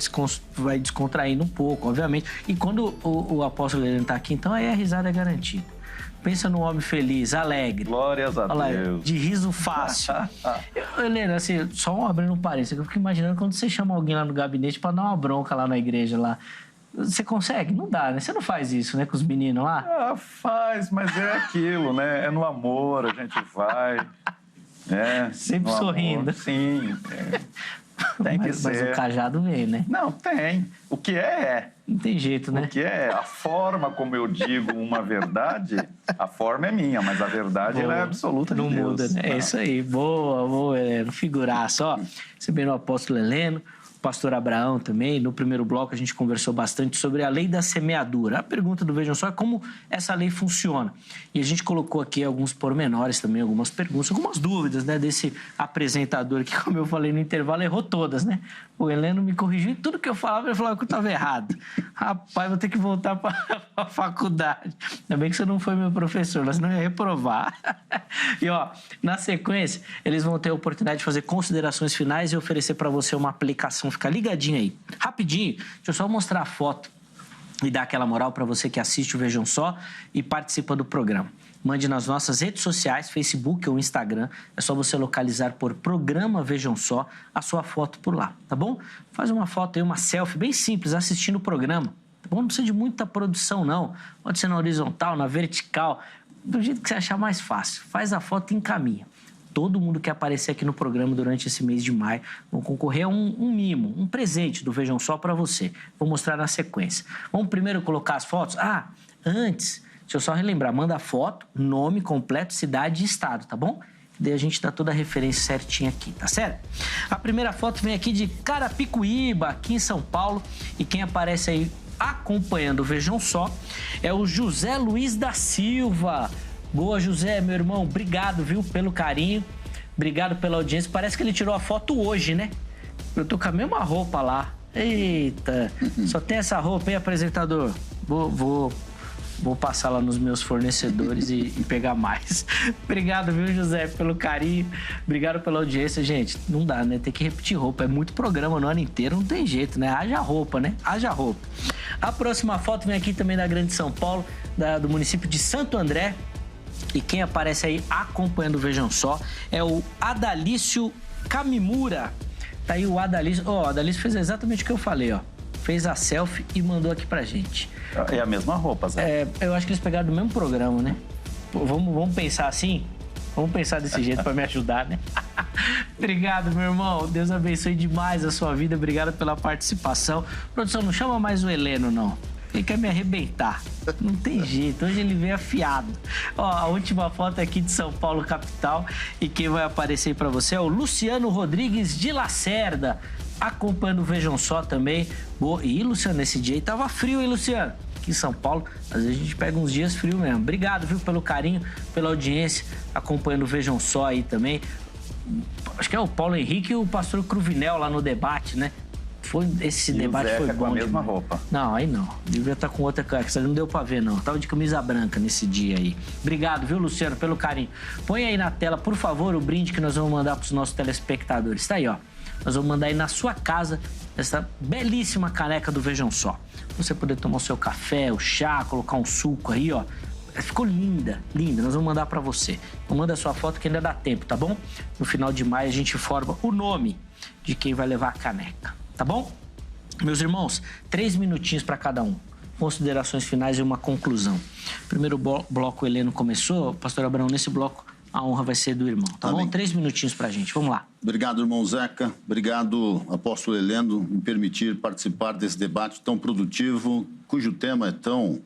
[SPEAKER 1] vai descontraindo um pouco, obviamente. E quando o apóstolo Heleno tá aqui, então aí a risada é garantida. Pensa num homem feliz, alegre.
[SPEAKER 2] Glórias a Deus.
[SPEAKER 1] De riso fácil. Helena, assim, só abrindo um parênteses, eu fico imaginando quando você chama alguém lá no gabinete pra dar uma bronca lá na igreja lá. Você consegue? Não dá, né? Você não faz isso, né, com os meninos lá?
[SPEAKER 2] Faz, mas é aquilo, né? É no amor, a gente vai.
[SPEAKER 1] Sempre sorrindo.
[SPEAKER 2] Amor, sim. Tem que ser.
[SPEAKER 1] Mas o cajado vem, né?
[SPEAKER 2] Não, tem. O que é.
[SPEAKER 1] Não tem jeito, né?
[SPEAKER 2] O que é. A forma como eu digo uma verdade, a forma é minha, mas a verdade ela é absoluta de Deus.
[SPEAKER 1] Não muda, né? É isso aí. Boa, Heleno. Figuraça. Ó, recebendo o apóstolo Heleno, o pastor Abraão também. No primeiro bloco a gente conversou bastante sobre a lei da semeadura. A pergunta do Vejam Só é como essa lei funciona. E a gente colocou aqui alguns pormenores também, algumas perguntas, algumas dúvidas, né, desse apresentador que, como eu falei no intervalo, errou todas, né? O Heleno me corrigiu em tudo que eu falava, ele falava que eu estava errado. Rapaz, vou ter que voltar para a faculdade. Ainda bem que você não foi meu professor, mas não ia reprovar. E, ó, na sequência, eles vão ter a oportunidade de fazer considerações finais e oferecer para você uma aplicação. Fica ligadinho aí. Rapidinho, deixa eu só mostrar a foto e dar aquela moral para você que assiste o Vejam Só e participa do programa. Mande nas nossas redes sociais, Facebook ou Instagram. É só você localizar por Programa Vejam Só a sua foto por lá, tá bom? Faz uma foto aí, uma selfie bem simples, assistindo o programa. Tá bom? Não precisa de muita produção, não. Pode ser na horizontal, na vertical, do jeito que você achar mais fácil. Faz a foto e encaminha. Todo mundo que aparecer aqui no programa durante esse mês de maio vão concorrer a um mimo, um presente do Vejam Só para você. Vou mostrar na sequência. Vamos primeiro colocar as fotos? Antes... Deixa eu só relembrar, manda foto, nome completo, cidade e estado, tá bom? Daí a gente dá toda a referência certinha aqui, tá certo? A primeira foto vem aqui de Carapicuíba, aqui em São Paulo. E quem aparece aí acompanhando o Vejam Só é o José Luiz da Silva. Boa, José, meu irmão, obrigado, viu, pelo carinho. Obrigado pela audiência. Parece que ele tirou a foto hoje, né? Eu tô com a mesma roupa lá. Eita, só tem essa roupa, hein, apresentador? Vou passar lá nos meus fornecedores e pegar mais. Obrigado, viu, José, pelo carinho. Obrigado pela audiência, gente. Não dá, né? Tem que repetir roupa. É muito programa no ano inteiro, não tem jeito, né? Haja roupa, né? Haja roupa. A próxima foto vem aqui também da Grande São Paulo, do município de Santo André. E quem aparece aí acompanhando o Vejam Só é o Adalício Camimura. Tá aí o Adalício. Ó, o Adalício fez exatamente o que eu falei, ó. Fez a selfie e mandou aqui pra gente.
[SPEAKER 2] É a mesma roupa, Zé.
[SPEAKER 1] Eu acho que eles pegaram do mesmo programa, né? Pô, vamos pensar assim? Vamos pensar desse jeito pra me ajudar, né? Obrigado, meu irmão. Deus abençoe demais a sua vida. Obrigado pela participação. Produção, não chama mais o Heleno, não. Ele quer me arrebentar. Não tem jeito. Hoje ele veio afiado. Ó, a última foto aqui de São Paulo, capital. E quem vai aparecer pra você é o Luciano Rodrigues de Lacerda. acompanhando o Vejam Só também. Boa. E, Luciano, esse dia aí tava frio, hein, Luciano? Aqui em São Paulo, às vezes a gente pega uns dias frios mesmo. Obrigado, viu, pelo carinho, pela audiência, acompanhando o Vejam Só aí também. Acho que é o Paulo Henrique e o pastor Cruvinel lá no debate, né? Esse debate foi bom.
[SPEAKER 2] Com a mesma roupa.
[SPEAKER 1] Não, aí não. Devia estar com outra camisa. Não deu pra ver, não. Tava de camisa branca nesse dia aí. Obrigado, viu, Luciano, pelo carinho. Põe aí na tela, por favor, o brinde que nós vamos mandar pros nossos telespectadores. Tá aí, ó. Nós vamos mandar aí na sua casa essa belíssima caneca do Vejam Só. Você poder tomar o seu café, o chá, colocar um suco aí, ó. Ficou linda, linda. Nós vamos mandar pra você. Então manda a sua foto que ainda dá tempo, tá bom? No final de maio a gente forma o nome de quem vai levar a caneca. Tá bom? Meus irmãos, 3 minutinhos para cada um. Considerações finais e uma conclusão. Primeiro bloco o Heleno começou. Pastor Abraão, nesse bloco a honra vai ser do irmão. Tá bom? 3 minutinhos pra gente. Vamos lá.
[SPEAKER 3] Obrigado, irmão Zeca. Obrigado, apóstolo Heleno, em permitir participar desse debate tão produtivo, cujo tema é tão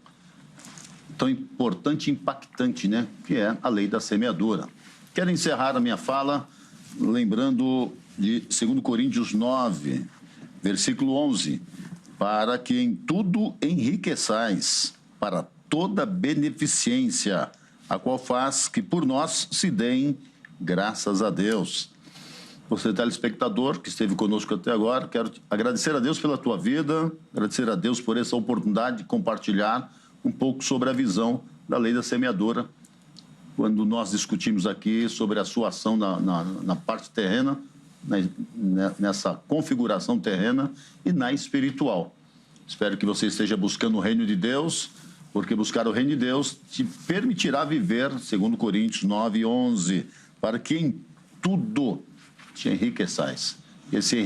[SPEAKER 3] importante e impactante, né? Que é a lei da semeadura. Quero encerrar a minha fala lembrando de 2 Coríntios 9, versículo 11, para que em tudo enriqueçais para toda beneficência, a qual faz que por nós se deem graças a Deus. Você, telespectador, que esteve conosco até agora, quero agradecer a Deus pela tua vida, agradecer a Deus por essa oportunidade de compartilhar um pouco sobre a visão da lei da semeadura, quando nós discutimos aqui sobre a sua ação na parte terrena, nessa configuração terrena e na espiritual. Espero que você esteja buscando o reino de Deus, porque buscar o reino de Deus te permitirá viver, segundo Coríntios 9, 11, para que em tudo te enriqueçais. Esse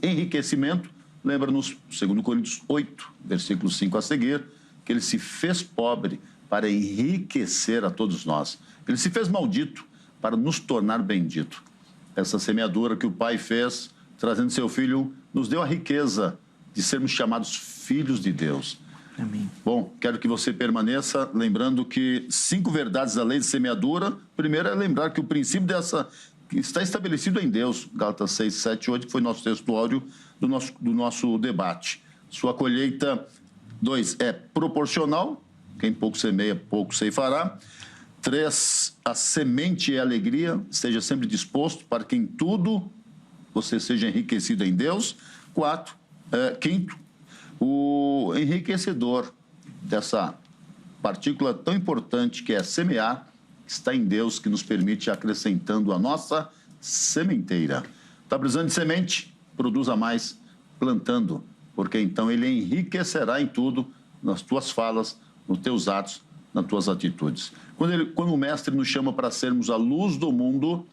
[SPEAKER 3] enriquecimento lembra-nos, segundo Coríntios 8, versículo 5 a seguir, que ele se fez pobre para enriquecer a todos nós. Ele se fez maldito para nos tornar bendito. Essa semeadura que o Pai fez, trazendo seu Filho, nos deu a riqueza de sermos chamados filhos de Deus.
[SPEAKER 1] Amém.
[SPEAKER 3] Bom, quero que você permaneça lembrando que 5 verdades da lei de semeadura. Primeiro é lembrar que o princípio dessa que está estabelecido em Deus, Gálatas 6, 7, 8, que foi nosso texto áudio do nosso debate. Sua colheita, 2, é proporcional. Quem pouco semeia, pouco ceifará. 3, a semente é alegria, esteja sempre disposto para que em tudo você seja enriquecido em Deus. 4, quinto, o enriquecedor dessa partícula tão importante que é semear, está em Deus, que nos permite acrescentando a nossa sementeira. Está precisando de semente? Produza mais plantando, porque então ele enriquecerá em tudo, nas tuas falas, nos teus atos, nas tuas atitudes. Quando o Mestre nos chama para sermos a luz do mundo,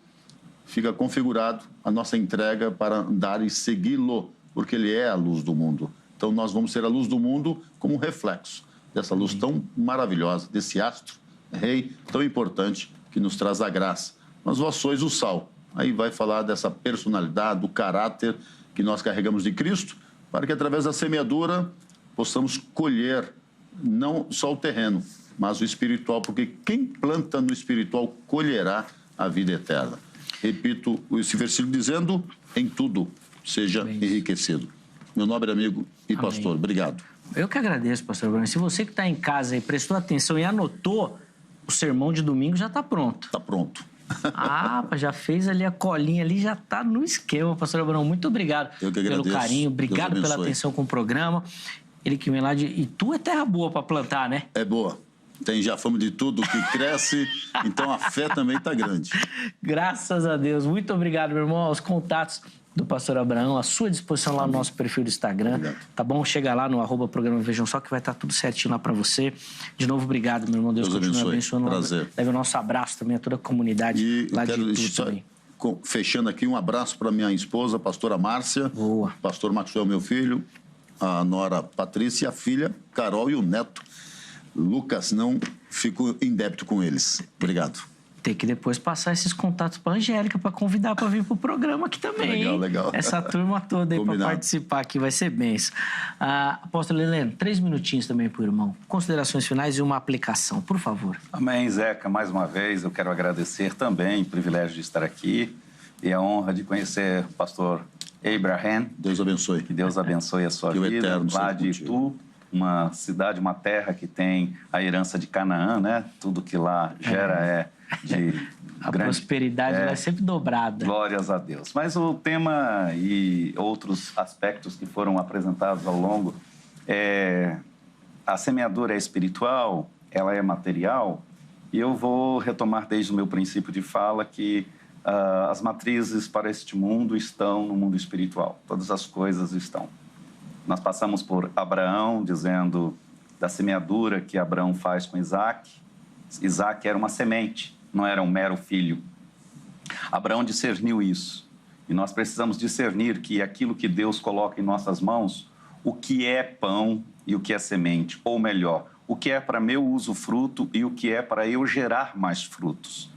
[SPEAKER 3] fica configurado a nossa entrega para andar e segui-lo, porque ele é a luz do mundo. Então nós vamos ser a luz do mundo como um reflexo dessa luz tão maravilhosa, desse astro, rei tão importante que nos traz a graça. Mas vós sois o sal. Aí vai falar dessa personalidade, do caráter que nós carregamos de Cristo, para que através da semeadura possamos colher não só o terreno, mas o espiritual, porque quem planta no espiritual colherá a vida eterna. Repito esse versículo dizendo, em tudo seja enriquecido. Meu nobre amigo e pastor, obrigado.
[SPEAKER 1] Eu que agradeço, pastor Bruno. Se você que está em casa e prestou atenção e anotou, o sermão de domingo já está pronto.
[SPEAKER 3] Está pronto.
[SPEAKER 1] Já fez ali a colinha ali, já está no esquema, pastor Abraão. Muito obrigado pelo carinho, obrigado pela atenção com o programa. Ele que vem lá de Itu é terra boa para plantar, né?
[SPEAKER 3] É boa. Tem já fama de tudo que cresce, então a fé também está grande.
[SPEAKER 1] Graças a Deus. Muito obrigado, meu irmão. Os contatos do pastor Abraão à sua disposição lá no nosso perfil do Instagram. Obrigado. Tá bom? Chega lá no @programa Vejam Só que vai estar tudo certinho lá para você. De novo, obrigado, meu irmão. Deus continue abençoando.
[SPEAKER 3] Prazer.
[SPEAKER 1] Leve o nosso abraço também a toda a comunidade lá de Itu também.
[SPEAKER 3] Fechando aqui, um abraço para minha esposa, a pastora Márcia.
[SPEAKER 1] Boa.
[SPEAKER 3] Pastor Maxwell, meu filho. A nora Patrícia, a filha Carol e o neto Lucas. Não fico em débito com eles. Obrigado.
[SPEAKER 1] Tem que depois passar esses contatos para a Angélica para convidar para vir para o programa aqui também.
[SPEAKER 3] Legal, legal.
[SPEAKER 1] Essa turma toda aí para participar aqui vai ser benção. Apóstolo Heleno, 3 minutinhos também para o irmão. Considerações finais e uma aplicação, por favor.
[SPEAKER 2] Amém, Zeca. Mais uma vez eu quero agradecer também o privilégio de estar aqui e a honra de conhecer o pastor Abraham.
[SPEAKER 3] Deus abençoe.
[SPEAKER 2] Que Deus abençoe a sua vida. Lá de Itu, uma cidade, uma terra que tem a herança de Canaã, né? Tudo que lá gera de
[SPEAKER 1] a
[SPEAKER 2] grande...
[SPEAKER 1] prosperidade lá é sempre dobrada.
[SPEAKER 2] Glórias a Deus. Mas o tema e outros aspectos que foram apresentados ao longo a semeadura é espiritual, ela é material, e eu vou retomar desde o meu princípio de fala que as matrizes para este mundo estão no mundo espiritual. Todas as coisas estão. Nós passamos por Abraão, dizendo da semeadura que Abraão faz com Isaac. Isaac era uma semente, não era um mero filho. Abraão discerniu isso. E nós precisamos discernir que aquilo que Deus coloca em nossas mãos, o que é pão e o que é semente, ou melhor, o que é para meu usufruto e o que é para eu gerar mais frutos.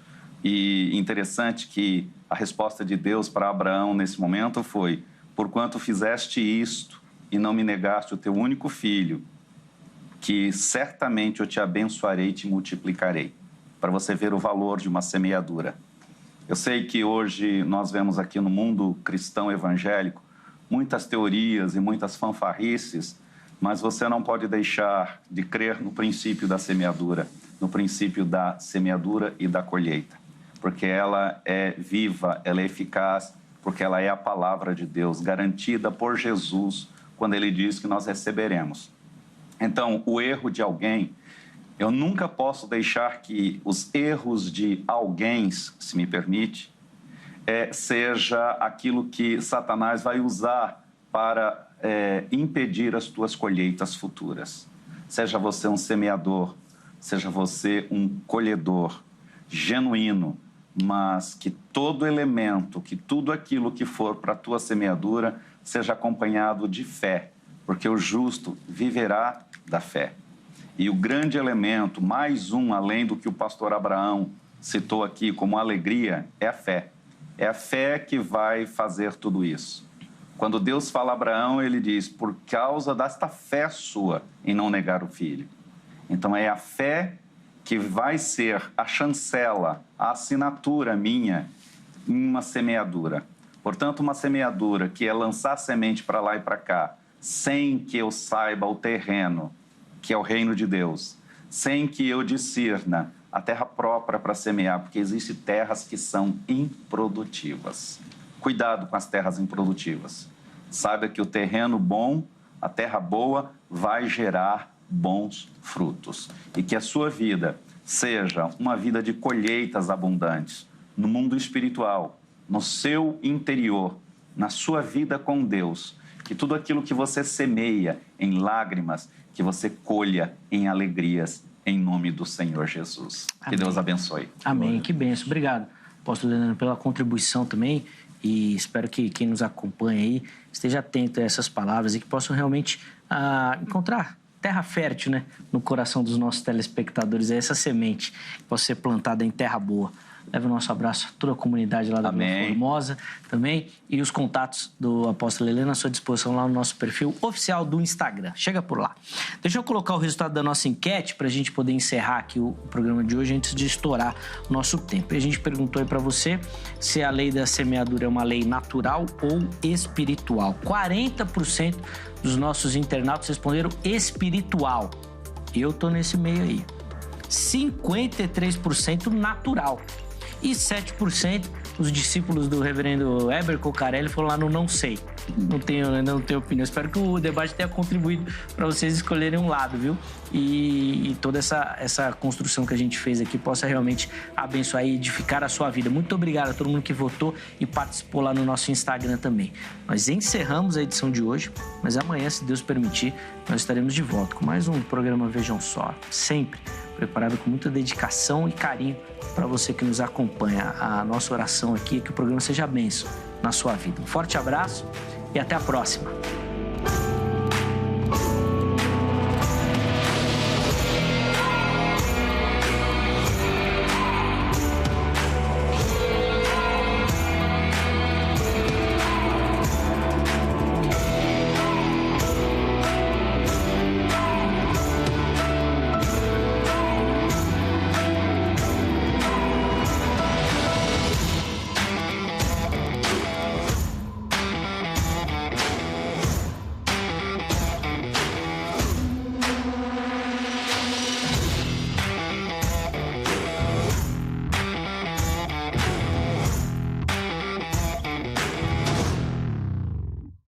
[SPEAKER 2] E interessante que a resposta de Deus para Abraão nesse momento foi: porquanto fizeste isto e não me negaste o teu único filho, que certamente eu te abençoarei e te multiplicarei. Para você ver o valor de uma semeadura. Eu sei que hoje nós vemos aqui no mundo cristão evangélico muitas teorias e muitas fanfarrices, mas você não pode deixar de crer no princípio da semeadura, no princípio da semeadura e da colheita. Porque ela é viva, ela é eficaz, porque ela é a palavra de Deus, garantida por Jesus, quando ele diz que nós receberemos. Então, o erro de alguém, eu nunca posso deixar que os erros de alguém, se me permite, seja aquilo que Satanás vai usar para impedir as tuas colheitas futuras. Seja você um semeador, seja você um colhedor genuíno, mas que todo elemento, que tudo aquilo que for para a tua semeadura seja acompanhado de fé, porque o justo viverá da fé. E o grande elemento, mais um além do que o pastor Abraão citou aqui como alegria, é a fé. É a fé que vai fazer tudo isso. Quando Deus fala a Abraão, ele diz: por causa desta fé sua em não negar o filho. Então é a fé que vai ser a chancela, a assinatura minha em uma semeadura. Portanto, uma semeadura que é lançar semente para lá e para cá, sem que eu saiba o terreno, que é o reino de Deus, sem que eu discirna a terra própria para semear, porque existem terras que são improdutivas. Cuidado com as terras improdutivas. Saiba que o terreno bom, a terra boa, vai gerar bons frutos. E que a sua vida seja uma vida de colheitas abundantes no mundo espiritual, no seu interior, na sua vida com Deus. Que tudo aquilo que você semeia em lágrimas, que você colha em alegrias, em nome do Senhor Jesus.
[SPEAKER 1] Amém.
[SPEAKER 2] Que Deus abençoe.
[SPEAKER 1] Amém. Que bênção. Obrigado, apóstolo Leandro, pela contribuição também. E espero que quem nos acompanha aí esteja atento a essas palavras e que possam realmente encontrar terra fértil, né, no coração dos nossos telespectadores. É essa semente que possa ser plantada em terra boa. Leve o nosso abraço a toda a comunidade lá da Vila Formosa também. E os contatos do apóstolo Helena à sua disposição lá no nosso perfil oficial do Instagram. Chega por lá. Deixa eu colocar o resultado da nossa enquete para a gente poder encerrar aqui o programa de hoje antes de estourar o nosso tempo. E a gente perguntou aí para você se a lei da semeadura é uma lei natural ou espiritual. 40% dos nossos internautas responderam espiritual. Eu tô nesse meio aí. 53% natural. E 7% os discípulos do reverendo Heber Cocarelli foram lá no não sei. Não tenho opinião. Espero que o debate tenha contribuído para vocês escolherem um lado, viu? E toda essa construção que a gente fez aqui possa realmente abençoar e edificar a sua vida. Muito obrigado a todo mundo que votou e participou lá no nosso Instagram também. Nós encerramos a edição de hoje, mas amanhã, se Deus permitir, nós estaremos de volta com mais um programa Vejam Só. Sempre preparado com muita dedicação e carinho para você que nos acompanha. A nossa oração aqui é que o programa seja bênção na sua vida. Um forte abraço e até a próxima.